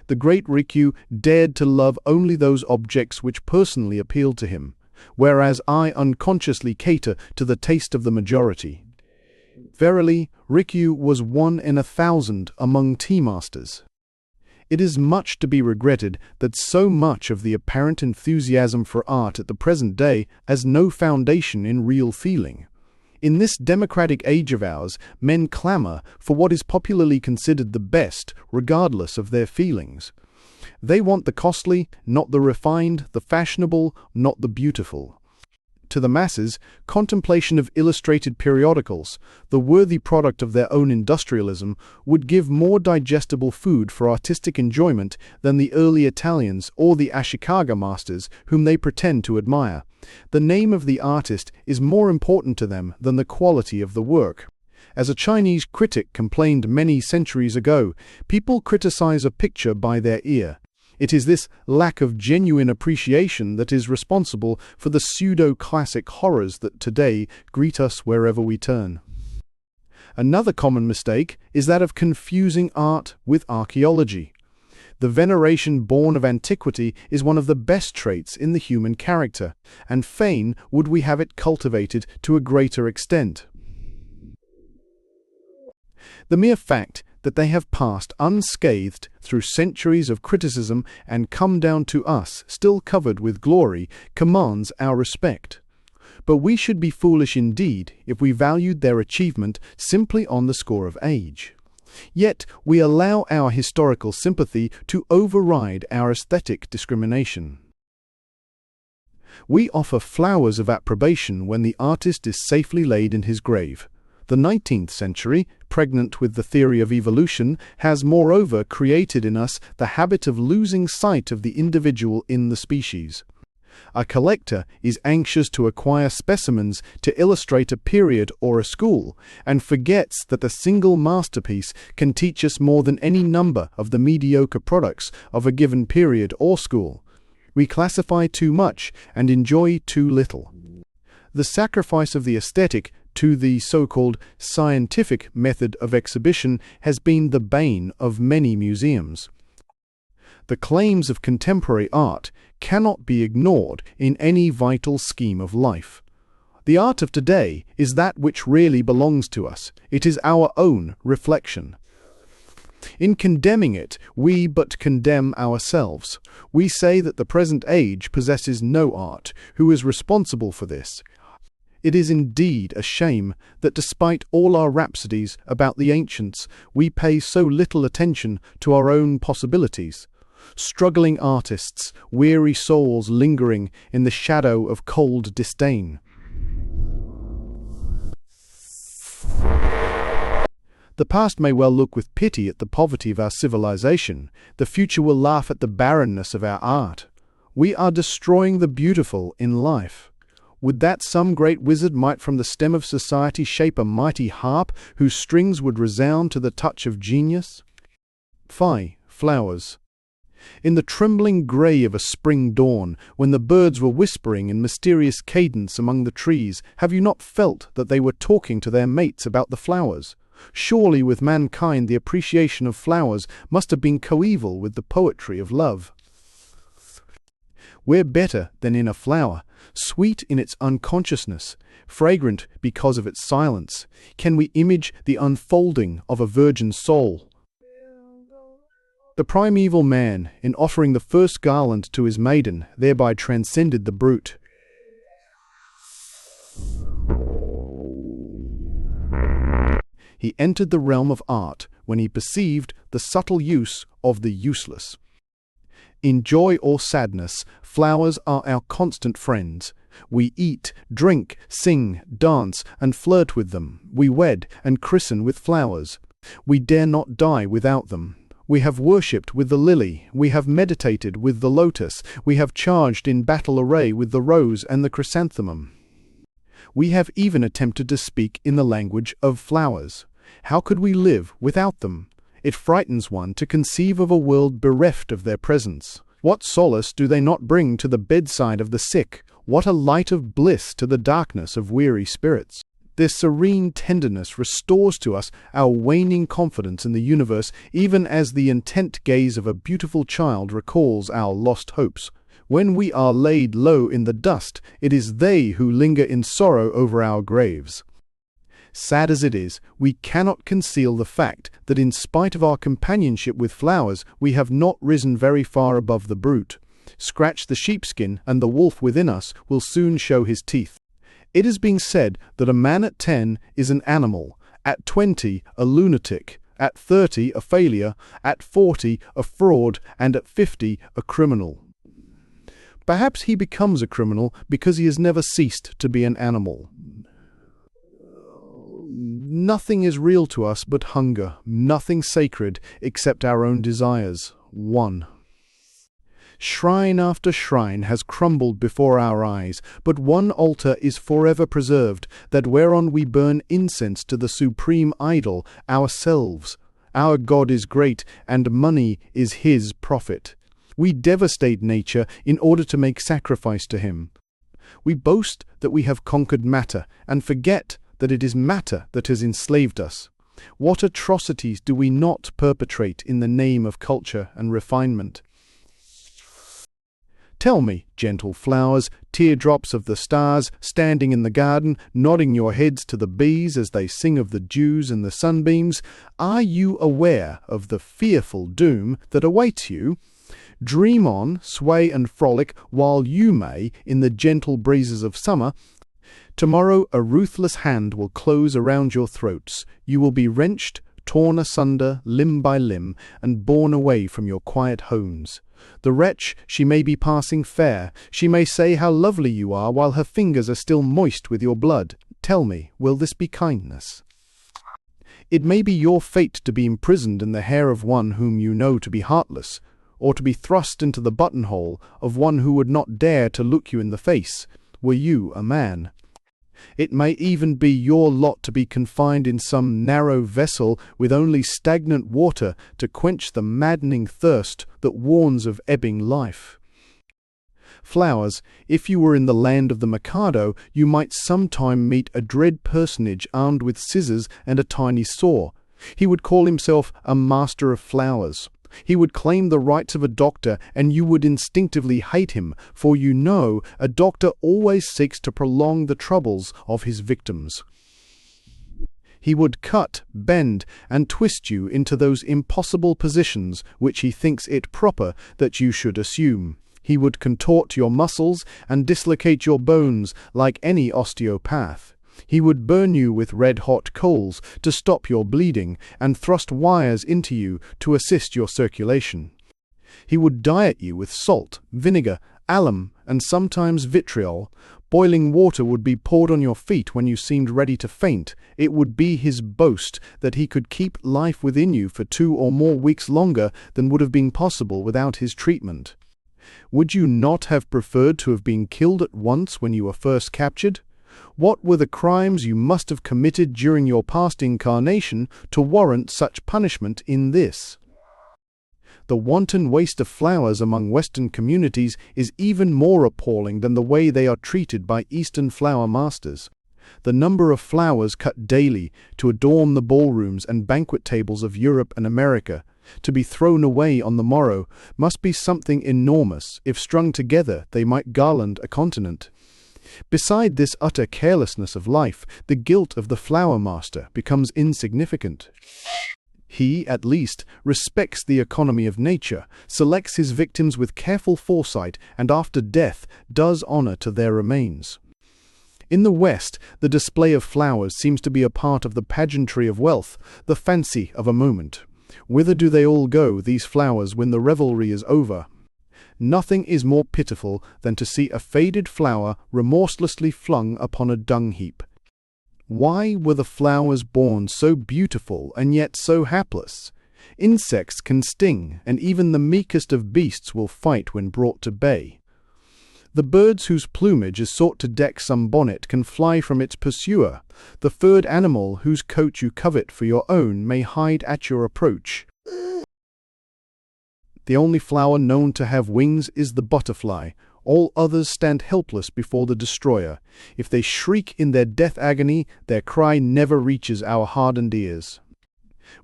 The great Rikyu dared to love only those objects which personally appealed to him, whereas I unconsciously cater to the taste of the majority. Verily, Rikyu was 1 in 1,000 among tea masters. It is much to be regretted that so much of the apparent enthusiasm for art at the present day has no foundation in real feeling. In this democratic age of ours, men clamor for what is popularly considered the best, regardless of their feelings. They want the costly, not the refined, the fashionable, not the beautiful. To the masses, contemplation of illustrated periodicals, the worthy product of their own industrialism, would give more digestible food for artistic enjoyment than the early Italians or the Ashikaga masters whom they pretend to admire. The name of the artist is more important to them than the quality of the work. As a Chinese critic complained many centuries ago, people criticize a picture by their ear. It is this lack of genuine appreciation that is responsible for the pseudo-classic horrors that today greet us wherever we turn. Another common mistake is that of confusing art with archaeology. The veneration born of antiquity is one of the best traits in the human character, and fain would we have it cultivated to a greater extent. The mere fact that they have passed unscathed through centuries of criticism and come down to us still covered with glory commands our respect. But we should be foolish indeed if we valued their achievement simply on the score of age. Yet we allow our historical sympathy to override our aesthetic discrimination. We offer flowers of approbation when the artist is safely laid in his grave. The 19th century, pregnant with the theory of evolution, has moreover created in us the habit of losing sight of the individual in the species. A collector is anxious to acquire specimens to illustrate a period or a school, and forgets that a single masterpiece can teach us more than any number of the mediocre products of a given period or school. We classify too much and enjoy too little. The sacrifice of the aesthetic to the so-called scientific method of exhibition has been the bane of many museums. The claims of contemporary art cannot be ignored in any vital scheme of life. The art of today is that which really belongs to us. It is our own reflection. In condemning it, we but condemn ourselves. We say that the present age possesses no art. Who is responsible for this? It is indeed a shame that despite all our rhapsodies about the ancients, we pay so little attention to our own possibilities. Struggling artists, weary souls lingering in the shadow of cold disdain. The past may well look with pity at the poverty of our civilization. The future will laugh at the barrenness of our art. We are destroying the beautiful in life. Would that some great wizard might from the stem of society shape a mighty harp whose strings would resound to the touch of genius? Fie, flowers. In the trembling grey of a spring dawn, when the birds were whispering in mysterious cadence among the trees, have you not felt that they were talking to their mates about the flowers? Surely with mankind the appreciation of flowers must have been coeval with the poetry of love. We're better than in a flower, sweet in its unconsciousness, fragrant because of its silence. Can we image the unfolding of a virgin soul? The primeval man, in offering the first garland to his maiden, thereby transcended the brute. He entered the realm of art when he perceived the subtle use of the useless. In joy or sadness, flowers are our constant friends. We eat, drink, sing, dance, and flirt with them. We wed and christen with flowers. We dare not die without them. We have worshipped with the lily. We have meditated with the lotus. We have charged in battle array with the rose and the chrysanthemum. We have even attempted to speak in the language of flowers. How could we live without them? It frightens one to conceive of a world bereft of their presence. What solace do they not bring to the bedside of the sick? What a light of bliss to the darkness of weary spirits! Their serene tenderness restores to us our waning confidence in the universe, even as the intent gaze of a beautiful child recalls our lost hopes. When we are laid low in the dust, it is they who linger in sorrow over our graves. Sad as it is, we cannot conceal the fact that in spite of our companionship with flowers, we have not risen very far above the brute. Scratch the sheepskin, and the wolf within us will soon show his teeth. It is being said that a man at 10 is an animal, at 20 a lunatic, at 30 a failure, at 40 a fraud, and at 50 a criminal. Perhaps he becomes a criminal because he has never ceased to be an animal. Nothing is real to us but hunger, nothing sacred except our own desires. 1. Shrine after shrine has crumbled before our eyes, but one altar is forever preserved, that whereon we burn incense to the supreme idol, ourselves. Our God is great, and money is his profit. We devastate nature in order to make sacrifice to him. We boast that we have conquered matter, and forget that it is matter that has enslaved us. What atrocities do we not perpetrate in the name of culture and refinement? Tell me, gentle flowers, teardrops of the stars, standing in the garden, nodding your heads to the bees as they sing of the dews and the sunbeams, are you aware of the fearful doom that awaits you? Dream on, sway and frolic while you may in the gentle breezes of summer. Tomorrow a ruthless hand will close around your throats. You will be wrenched, torn asunder, limb by limb, and borne away from your quiet homes. The wretch, she may be passing fair. She may say how lovely you are while her fingers are still moist with your blood. Tell me, will this be kindness? It may be your fate to be imprisoned in the hair of one whom you know to be heartless, or to be thrust into the buttonhole of one who would not dare to look you in the face, were you a man. It may even be your lot to be confined in some narrow vessel with only stagnant water to quench the maddening thirst that warns of ebbing life. Flowers, if you were in the land of the Mikado, you might sometime meet a dread personage armed with scissors and a tiny saw. He would call himself a master of flowers. He would claim the rights of a doctor, and you would instinctively hate him, for you know a doctor always seeks to prolong the troubles of his victims. He would cut, bend, and twist you into those impossible positions which he thinks it proper that you should assume. He would contort your muscles and dislocate your bones like any osteopath. He would burn you with red-hot coals to stop your bleeding and thrust wires into you to assist your circulation. He would diet you with salt, vinegar, alum, and sometimes vitriol. Boiling water would be poured on your feet when you seemed ready to faint. It would be his boast that he could keep life within you for 2 or more weeks longer than would have been possible without his treatment. Would you not have preferred to have been killed at once when you were first captured? What were the crimes you must have committed during your past incarnation to warrant such punishment in this? The wanton waste of flowers among Western communities is even more appalling than the way they are treated by Eastern flower masters. The number of flowers cut daily to adorn the ballrooms and banquet tables of Europe and America, to be thrown away on the morrow, must be something enormous. If strung together, they might garland a continent. Beside this utter carelessness of life, the guilt of the flower master becomes insignificant. He, at least, respects the economy of nature, selects his victims with careful foresight, and after death does honor to their remains. In the West, the display of flowers seems to be a part of the pageantry of wealth, the fancy of a moment. Whither do they all go, these flowers, when the revelry is over? Nothing is more pitiful than to see a faded flower remorselessly flung upon a dung heap. Why were the flowers born so beautiful and yet so hapless? Insects can sting, and even the meekest of beasts will fight when brought to bay. The birds whose plumage is sought to deck some bonnet can fly from its pursuer. The furred animal whose coat you covet for your own may hide at your approach. The only flower known to have wings is the butterfly. All others stand helpless before the destroyer. If they shriek in their death agony, their cry never reaches our hardened ears.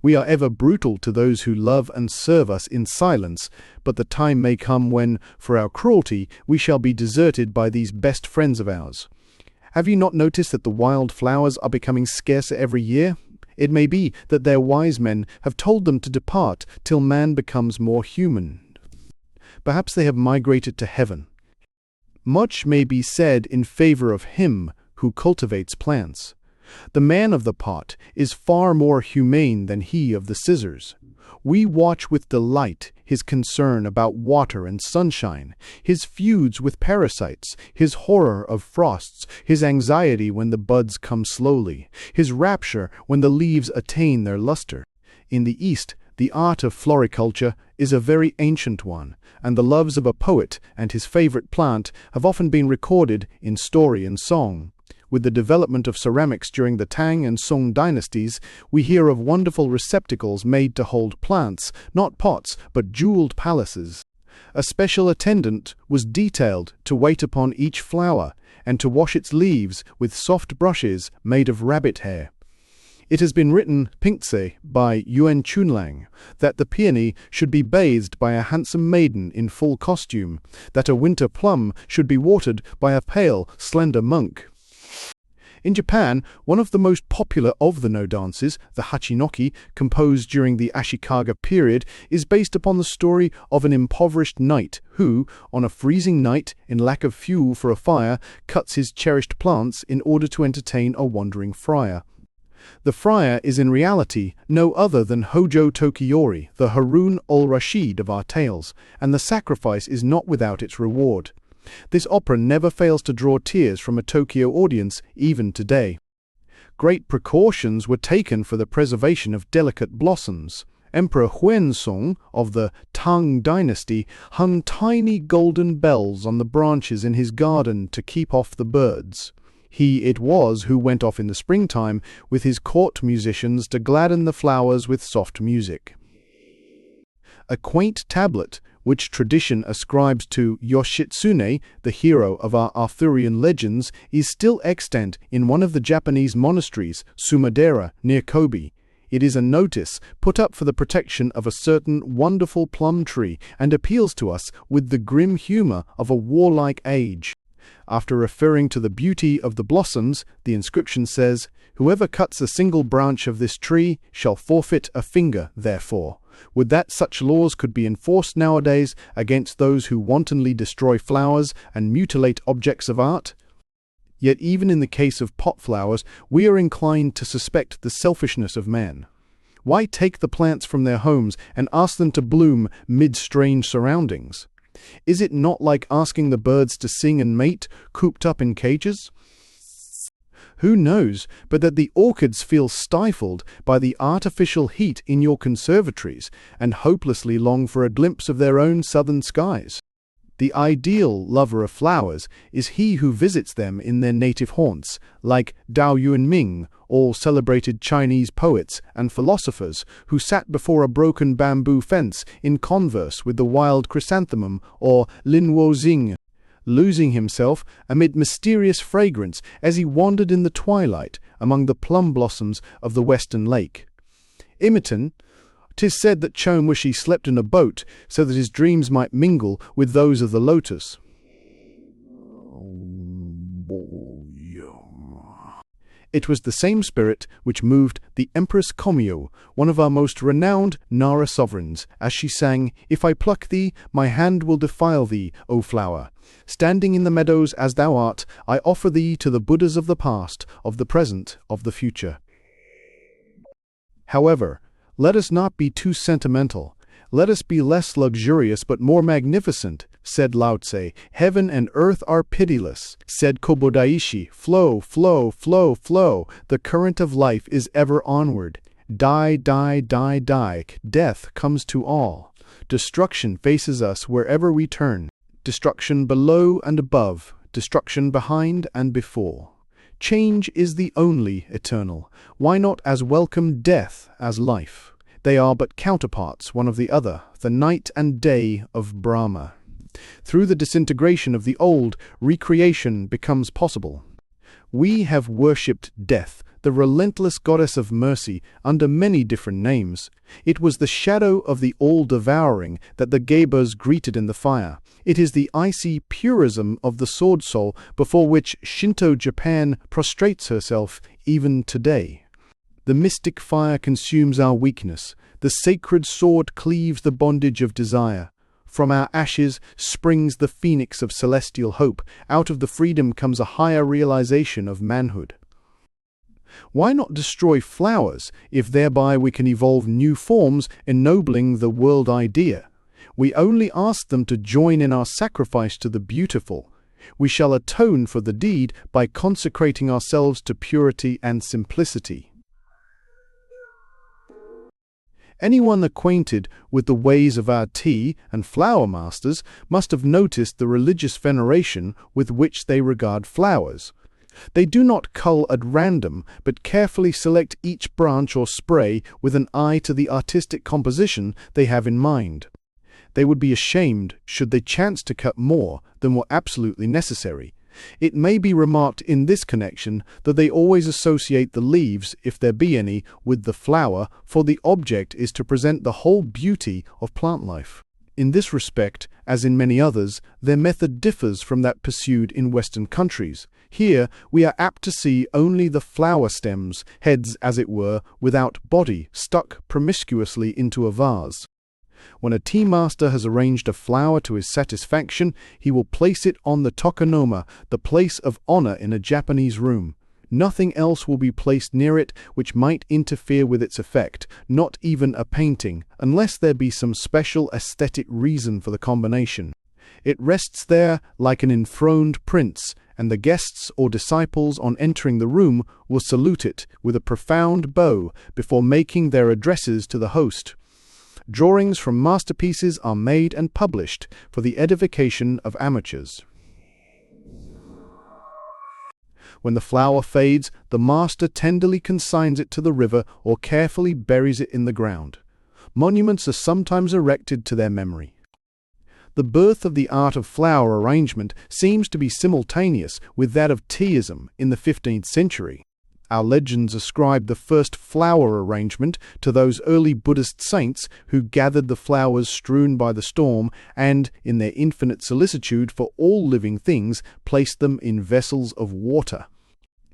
We are ever brutal to those who love and serve us in silence, but the time may come when, for our cruelty, we shall be deserted by these best friends of ours. Have you not noticed that the wild flowers are becoming scarcer every year? It may be that their wise men have told them to depart till man becomes more human. Perhaps they have migrated to heaven. Much may be said in favor of him who cultivates plants. The man of the pot is far more humane than he of the scissors. We watch with delight his concern about water and sunshine, his feuds with parasites, his horror of frosts, his anxiety when the buds come slowly, his rapture when the leaves attain their luster. In the East, the art of floriculture is a very ancient one, and the loves of a poet and his favorite plant have often been recorded in story and song. With the development of ceramics during the Tang and Song dynasties, we hear of wonderful receptacles made to hold plants, not pots, but jeweled palaces. A special attendant was detailed to wait upon each flower, and to wash its leaves with soft brushes made of rabbit hair. It has been written, Pingtse, by Yuan Chunlang, that the peony should be bathed by a handsome maiden in full costume, that a winter plum should be watered by a pale, slender monk. In Japan, one of the most popular of the no dances, the hachinoki, composed during the Ashikaga period, is based upon the story of an impoverished knight who, on a freezing night, in lack of fuel for a fire, cuts his cherished plants in order to entertain a wandering friar. The friar is in reality no other than Hojo Tokiyori, the Harun al-Rashid of our tales, and the sacrifice is not without its reward. This opera never fails to draw tears from a Tokyo audience, even today. Great precautions were taken for the preservation of delicate blossoms. Emperor Huenzong of the Tang dynasty hung tiny golden bells on the branches in his garden to keep off the birds. He it was who went off in the springtime with his court musicians to gladden the flowers with soft music. A quaint tablet, which tradition ascribes to Yoshitsune, the hero of our Arthurian legends, is still extant in one of the Japanese monasteries, Sumadera, near Kobe. It is a notice put up for the protection of a certain wonderful plum tree and appeals to us with the grim humor of a warlike age. After referring to the beauty of the blossoms, the inscription says, "Whoever cuts a single branch of this tree shall forfeit a finger therefore." Would that such laws could be enforced nowadays against those who wantonly destroy flowers and mutilate objects of art? Yet even in the case of pot flowers, we are inclined to suspect the selfishness of man. Why take the plants from their homes and ask them to bloom mid strange surroundings? Is it not like asking the birds to sing and mate, cooped up in cages? Who knows but that the orchids feel stifled by the artificial heat in your conservatories and hopelessly long for a glimpse of their own southern skies? The ideal lover of flowers is he who visits them in their native haunts, like Dao Yuanming, all celebrated Chinese poets and philosophers who sat before a broken bamboo fence in converse with the wild chrysanthemum, or Lin Wuxing, losing himself amid mysterious fragrance as he wandered in the twilight among the plum blossoms of the western lake. Imitan, 'tis said that Chomwishi slept in a boat so that his dreams might mingle with those of the lotus. It was the same spirit which moved the Empress Komio, one of our most renowned Nara sovereigns, as she sang, "If I pluck thee, my hand will defile thee, O flower. Standing in the meadows as thou art, I offer thee to the Buddhas of the past, of the present, of the future." However, let us not be too sentimental. Let us be less luxurious but more magnificent, said Lao Tse. Heaven and earth are pitiless, said Kobodaishi. Flow, flow, flow, flow. The current of life is ever onward. Die, die, die, die. Death comes to all. Destruction faces us wherever we turn. Destruction below and above. Destruction behind and before. Change is the only eternal. Why not as welcome death as life? They are but counterparts one of the other, the night and day of Brahma. Through the disintegration of the old, recreation becomes possible. We have worshipped death, the relentless goddess of mercy, under many different names. It was the shadow of the all-devouring that the Geibers greeted in the fire. It is the icy purism of the sword soul before which Shinto Japan prostrates herself even today. The mystic fire consumes our weakness. The sacred sword cleaves the bondage of desire. From our ashes springs the phoenix of celestial hope. Out of the freedom comes a higher realization of manhood. Why not destroy flowers, if thereby we can evolve new forms ennobling the world idea? We only ask them to join in our sacrifice to the beautiful. We shall atone for the deed by consecrating ourselves to purity and simplicity. Anyone acquainted with the ways of our tea and flower masters must have noticed the religious veneration with which they regard flowers. They do not cull at random, but carefully select each branch or spray with an eye to the artistic composition they have in mind. They would be ashamed should they chance to cut more than were absolutely necessary. It may be remarked in this connection that they always associate the leaves, if there be any, with the flower, for the object is to present the whole beauty of plant life. In this respect, as in many others, their method differs from that pursued in Western countries. Here we are apt to see only the flower stems, heads as it were, without body, stuck promiscuously into a vase. When a tea master has arranged a flower to his satisfaction, he will place it on the tokonoma, the place of honor in a Japanese room. Nothing else will be placed near it which might interfere with its effect, not even a painting, unless there be some special aesthetic reason for the combination. It rests there like an enthroned prince, and the guests or disciples on entering the room will salute it with a profound bow before making their addresses to the host. Drawings from masterpieces are made and published for the edification of amateurs. When the flower fades, the master tenderly consigns it to the river or carefully buries it in the ground. Monuments are sometimes erected to their memory. The birth of the art of flower arrangement seems to be simultaneous with that of teaism in the 15th century. Our legends ascribe the first flower arrangement to those early Buddhist saints who gathered the flowers strewn by the storm and, in their infinite solicitude for all living things, placed them in vessels of water.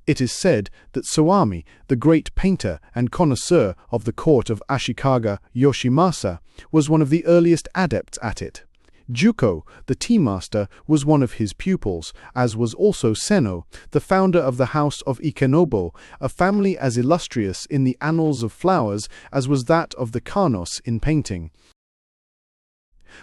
It is said that Soami, the great painter and connoisseur of the court of Ashikaga Yoshimasa, was one of the earliest adepts at it. Juko, the tea master, was one of his pupils, as was also Seno, the founder of the house of Ikenobo, a family as illustrious in the annals of flowers as was that of the Kanos in painting.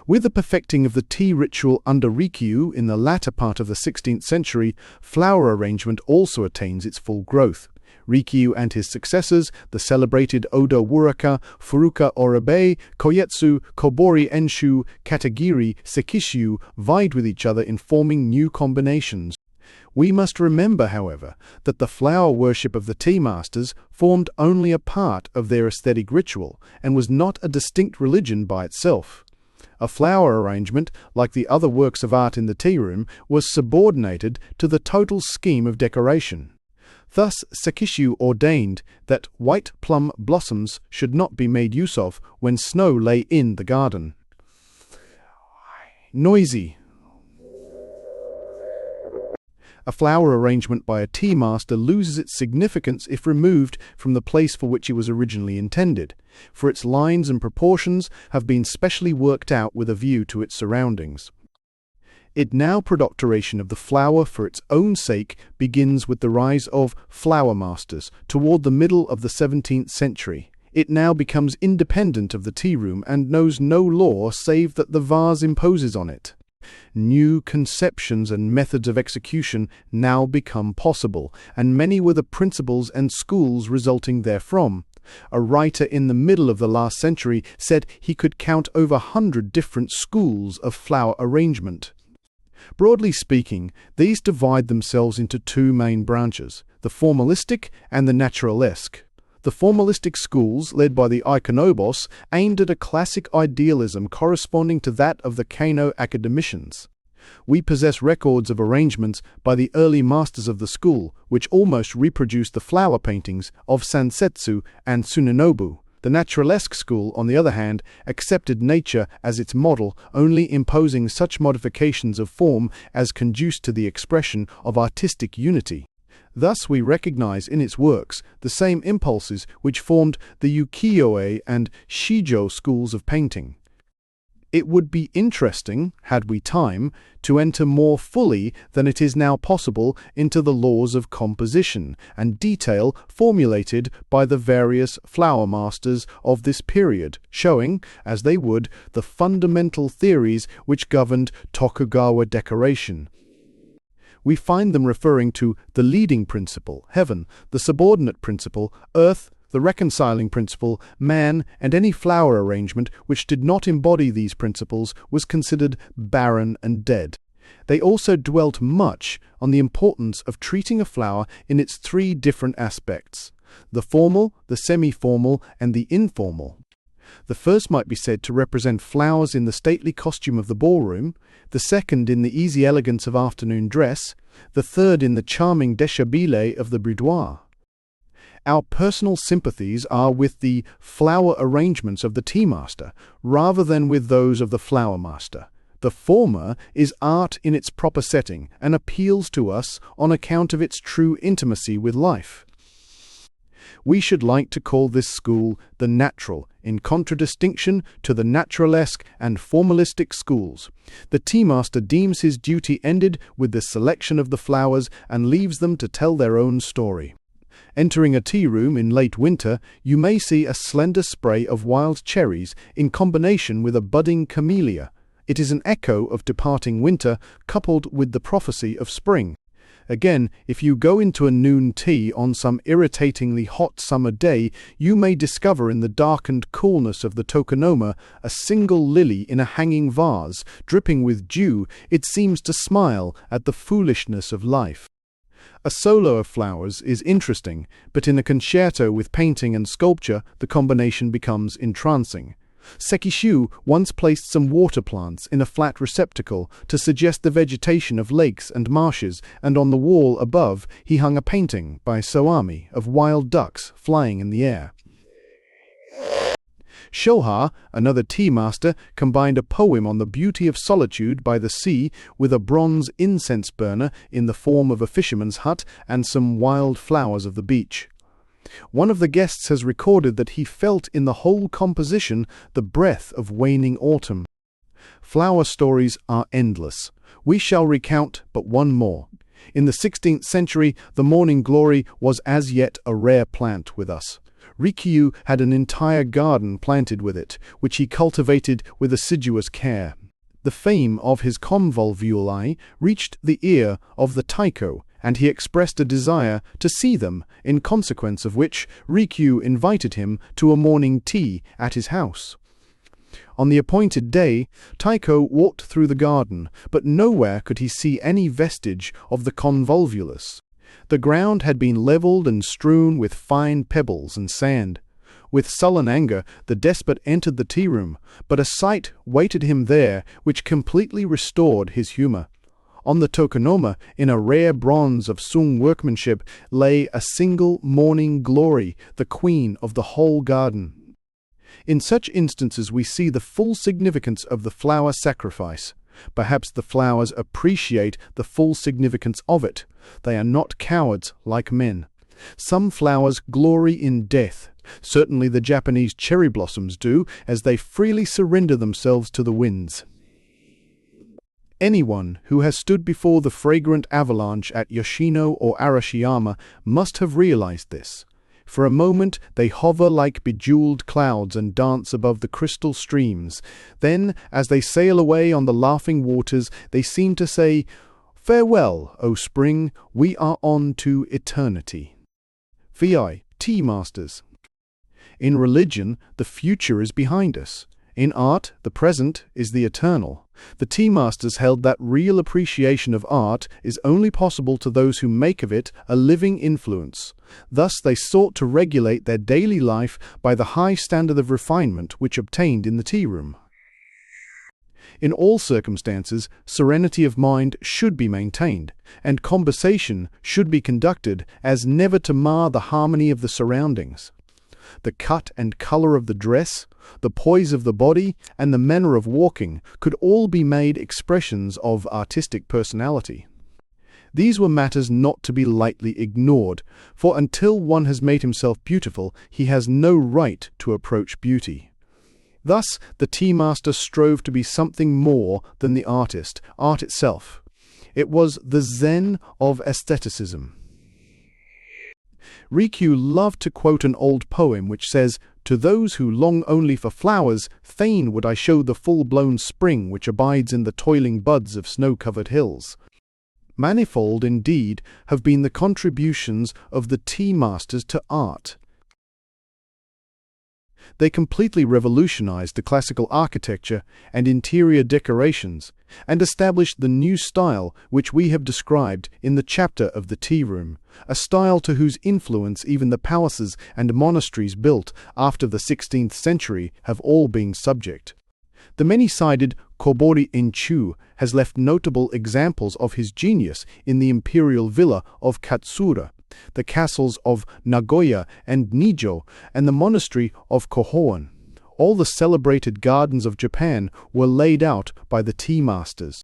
With the perfecting of the tea ritual under Rikyū in the latter part of the 16th century, flower arrangement also attains its full growth. Rikyū and his successors, the celebrated Oda Wuraka, Furuka Oribe, Koyetsu, Kobori Enshu, Katagiri, Sekishiu, vied with each other in forming new combinations. We must remember, however, that the flower worship of the tea masters formed only a part of their aesthetic ritual and was not a distinct religion by itself. A flower arrangement, like the other works of art in the tea room, was subordinated to the total scheme of decoration. Thus Sekishiu ordained that white plum blossoms should not be made use of when snow lay in the garden. Noisy. A flower arrangement by a tea master loses its significance if removed from the place for which it was originally intended, for its lines and proportions have been specially worked out with a view to its surroundings. It now procrastination of the flower for its own sake begins with the rise of flower masters toward the middle of the 17th century. It now becomes independent of the tea room and knows no law save that the vase imposes on it. New conceptions and methods of execution now become possible, and many were the principles and schools resulting therefrom. A writer in the middle of the last century said he could count over 100 different schools of flower arrangement. Broadly speaking, these divide themselves into two main branches, the formalistic and the naturalesque. The formalistic schools, led by the iconobos, aimed at a classic idealism corresponding to that of the Kano academicians. We possess records of arrangements by the early masters of the school, which almost reproduce the flower paintings of Sansetsu and Tsunenobu. The naturalesque school, on the other hand, accepted nature as its model, only imposing such modifications of form as conduced to the expression of artistic unity. Thus we recognize in its works the same impulses which formed the ukiyo-e and shijo schools of painting. It would be interesting, had we time, to enter more fully than it is now possible into the laws of composition and detail formulated by the various flower masters of this period, showing, as they would, the fundamental theories which governed Tokugawa decoration. We find them referring to the leading principle, heaven, the subordinate principle, earth, the reconciling principle, man, and any flower arrangement which did not embody these principles was considered barren and dead. They also dwelt much on the importance of treating a flower in its three different aspects, the formal, the semi-formal, and the informal. The first might be said to represent flowers in the stately costume of the ballroom, the second in the easy elegance of afternoon dress, the third in the charming déshabillé of the boudoir. Our personal sympathies are with the flower arrangements of the tea master, rather than with those of the flower master. The former is art in its proper setting, and appeals to us on account of its true intimacy with life. We should like to call this school the natural, in contradistinction to the naturalesque and formalistic schools. The tea master deems his duty ended with the selection of the flowers and leaves them to tell their own story. Entering a tea room in late winter, you may see a slender spray of wild cherries in combination with a budding camellia. It is an echo of departing winter coupled with the prophecy of spring. Again, if you go into a noon tea on some irritatingly hot summer day, you may discover in the darkened coolness of the tokonoma a single lily in a hanging vase, dripping with dew. It seems to smile at the foolishness of life. A solo of flowers is interesting, but in a concerto with painting and sculpture, the combination becomes entrancing. Sekishu once placed some water plants in a flat receptacle to suggest the vegetation of lakes and marshes, and on the wall above he hung a painting by Soami of wild ducks flying in the air. Shoha, another tea master, combined a poem on the beauty of solitude by the sea with a bronze incense burner in the form of a fisherman's hut and some wild flowers of the beach. One of the guests has recorded that he felt in the whole composition the breath of waning autumn. Flower stories are endless. We shall recount but one more. In the 16th century, the morning glory was as yet a rare plant with us. Rikiu had an entire garden planted with it, which he cultivated with assiduous care. The fame of his convolvuli reached the ear of the Taiko, and he expressed a desire to see them, in consequence of which Rikiu invited him to a morning tea at his house. On the appointed day, Taiko walked through the garden, but nowhere could he see any vestige of the convolvulus. The ground had been levelled and strewn with fine pebbles and sand. With sullen anger, the despot entered the tea-room, but a sight waited him there which completely restored his humour. On the tokonoma, in a rare bronze of Sung workmanship, lay a single morning glory, the queen of the whole garden. In such instances we see the full significance of the flower sacrifice. Perhaps the flowers appreciate the full significance of it, They are not cowards like men. Some flowers glory in death. Certainly the Japanese cherry blossoms do, as they freely surrender themselves to the winds. Anyone who has stood before the fragrant avalanche at Yoshino or Arashiyama must have realized this. For a moment they hover like bejeweled clouds and dance above the crystal streams. Then, as they sail away on the laughing waters, they seem to say, "Farewell, O spring, we are on to eternity." VI. Tea Masters. In religion, the future is behind us. In art, the present is the eternal. The tea masters held that real appreciation of art is only possible to those who make of it a living influence. Thus they sought to regulate their daily life by the high standard of refinement which obtained in the tea room. In all circumstances, serenity of mind should be maintained, and conversation should be conducted as never to mar the harmony of the surroundings. The cut and color of the dress, the poise of the body, and the manner of walking could all be made expressions of artistic personality. These were matters not to be lightly ignored, for until one has made himself beautiful, he has no right to approach beauty. Thus, the tea master strove to be something more than the artist, art itself. It was the Zen of aestheticism. Rikyū loved to quote an old poem which says, "To those who long only for flowers, fain would I show the full-blown spring which abides in the toiling buds of snow-covered hills." Manifold, indeed, have been the contributions of the tea masters to art. They completely revolutionized the classical architecture and interior decorations, and established the new style which we have described in the chapter of the tea room, a style to whose influence even the palaces and monasteries built after the 16th century have all been subject. The many-sided Kobori Enchu has left notable examples of his genius in the imperial villa of Katsura, the castles of Nagoya and Nijo, and the monastery of Kohoan. All the celebrated gardens of Japan were laid out by the tea masters.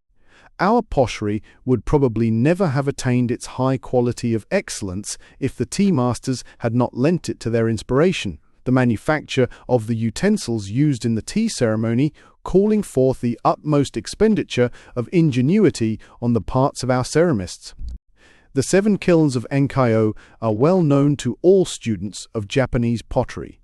Our pottery would probably never have attained its high quality of excellence if the tea masters had not lent it to their inspiration, the manufacture of the utensils used in the tea ceremony calling forth the utmost expenditure of ingenuity on the parts of our ceramists. The 7 kilns of Enkyo are well known to all students of Japanese pottery.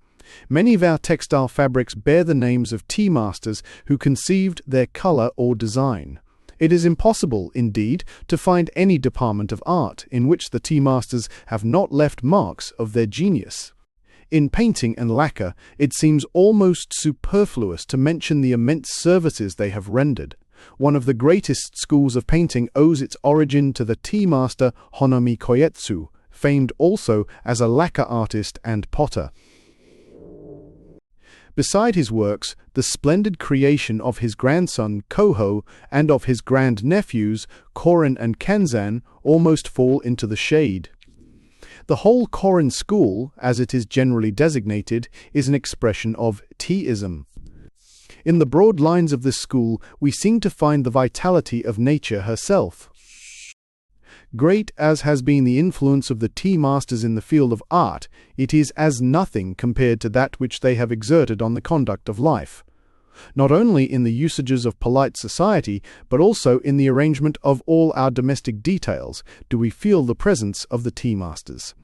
Many of our textile fabrics bear the names of tea masters who conceived their color or design. It is impossible, indeed, to find any department of art in which the tea masters have not left marks of their genius. In painting and lacquer, it seems almost superfluous to mention the immense services they have rendered. One of the greatest schools of painting owes its origin to the tea master Honomi Koetsu, famed also as a lacquer artist and potter. Beside his works, the splendid creation of his grandson Koho and of his grandnephews Korin and Kanzan almost fall into the shade. The whole Korin school, as it is generally designated, is an expression of teaism. In the broad lines of this school, we seem to find the vitality of nature herself. Great as has been the influence of the tea masters in the field of art, it is as nothing compared to that which they have exerted on the conduct of life. Not only in the usages of polite society, but also in the arrangement of all our domestic details, do we feel the presence of the tea masters.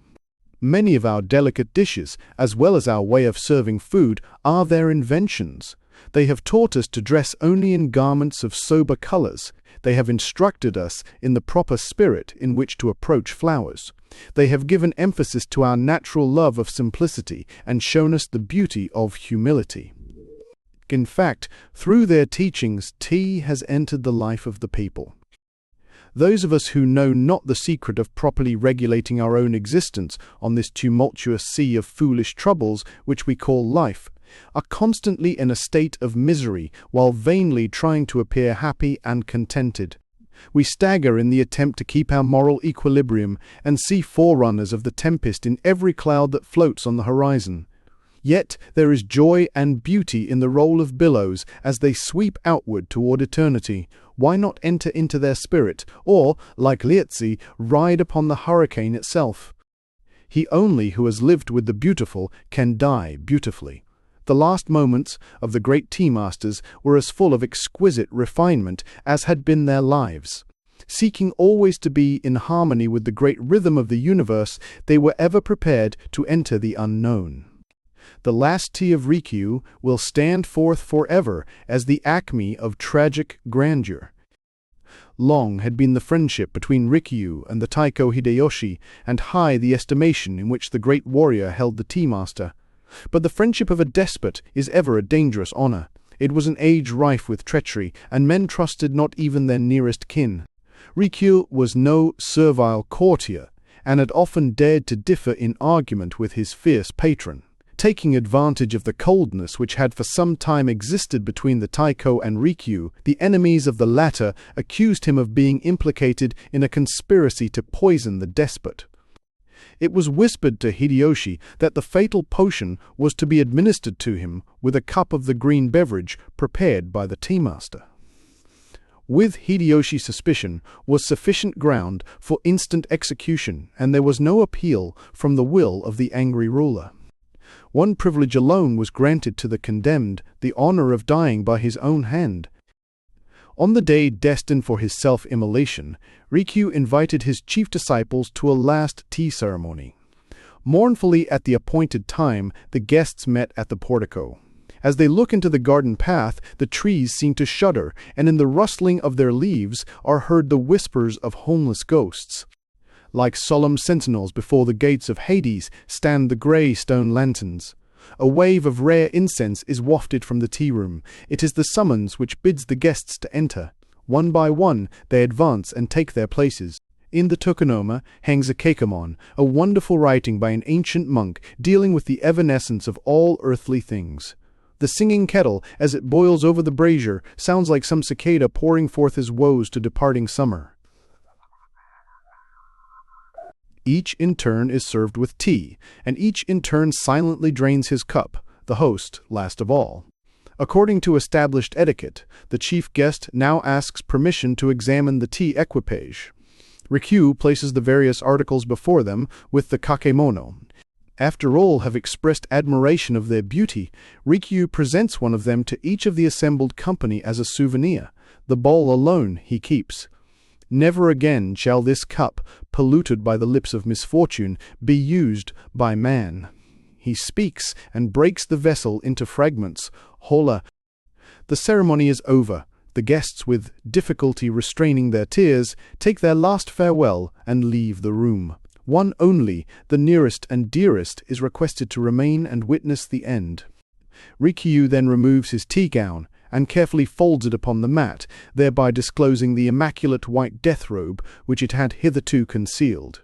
Many of our delicate dishes, as well as our way of serving food, are their inventions. They have taught us to dress only in garments of sober colors. They have instructed us in the proper spirit in which to approach flowers. They have given emphasis to our natural love of simplicity and shown us the beauty of humility. In fact, through their teachings, tea has entered the life of the people. Those of us who know not the secret of properly regulating our own existence on this tumultuous sea of foolish troubles which we call life, are constantly in a state of misery while vainly trying to appear happy and contented. We stagger in the attempt to keep our moral equilibrium and see forerunners of the tempest in every cloud that floats on the horizon. Yet there is joy and beauty in the roll of billows as they sweep outward toward eternity. Why not enter into their spirit, or, like Lietzi, ride upon the hurricane itself? He only who has lived with the beautiful can die beautifully. The last moments of the great tea-masters were as full of exquisite refinement as had been their lives. Seeking always to be in harmony with the great rhythm of the universe, they were ever prepared to enter the unknown. The last tea of Rikyū will stand forth forever as the acme of tragic grandeur. Long had been the friendship between Rikyū and the Taiko Hideyoshi, and high the estimation in which the great warrior held the tea-master. But the friendship of a despot is ever a dangerous honor. It was an age rife with treachery, and men trusted not even their nearest kin. Rikyū was no servile courtier, and had often dared to differ in argument with his fierce patron. Taking advantage of the coldness which had for some time existed between the Taiko and Rikyū, the enemies of the latter accused him of being implicated in a conspiracy to poison the despot. It was whispered to Hideyoshi that the fatal potion was to be administered to him with a cup of the green beverage prepared by the tea-master. With Hideyoshi's suspicion was sufficient ground for instant execution, and there was no appeal from the will of the angry ruler. One privilege alone was granted to the condemned, the honor of dying by his own hand. On the day destined for his self-immolation, Rikyū invited his chief disciples to a last tea ceremony. Mournfully at the appointed time, the guests met at the portico. As they look into the garden path, the trees seem to shudder, and in the rustling of their leaves are heard the whispers of homeless ghosts. Like solemn sentinels before the gates of Hades stand the grey stone lanterns. A wave of rare incense is wafted from the tea-room. It is the summons which bids the guests to enter. One by one they advance and take their places. In the tokonoma hangs a keikimon, a wonderful writing by an ancient monk dealing with the evanescence of all earthly things. The singing kettle, as it boils over the brazier, sounds like some cicada pouring forth his woes to departing summer. Each in turn is served with tea, and each in turn silently drains his cup, the host last of all. According to established etiquette, the chief guest now asks permission to examine the tea equipage. Rikyū places the various articles before them with the kakemono. After all have expressed admiration of their beauty, Rikyū presents one of them to each of the assembled company as a souvenir. The bowl alone he keeps. Never again shall this cup, polluted by the lips of misfortune, be used by man. He speaks and breaks the vessel into fragments. Hola. The ceremony is over. The guests, with difficulty restraining their tears, take their last farewell and leave the room. One only, the nearest and dearest, is requested to remain and witness the end. Rikyū then removes his tea gown and carefully folds it upon the mat, thereby disclosing the immaculate white death robe which it had hitherto concealed.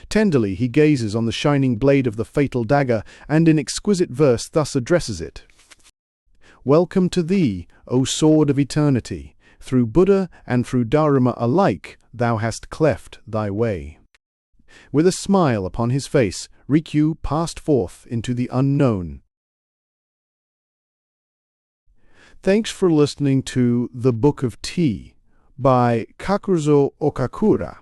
Tenderly he gazes on the shining blade of the fatal dagger, and in exquisite verse thus addresses it. Welcome to thee, O sword of eternity! Through Buddha and through Dharma alike thou hast cleft thy way. With a smile upon his face, Rikyū passed forth into the unknown. Thanks for listening to The Book of Tea by Kakuzo Okakura.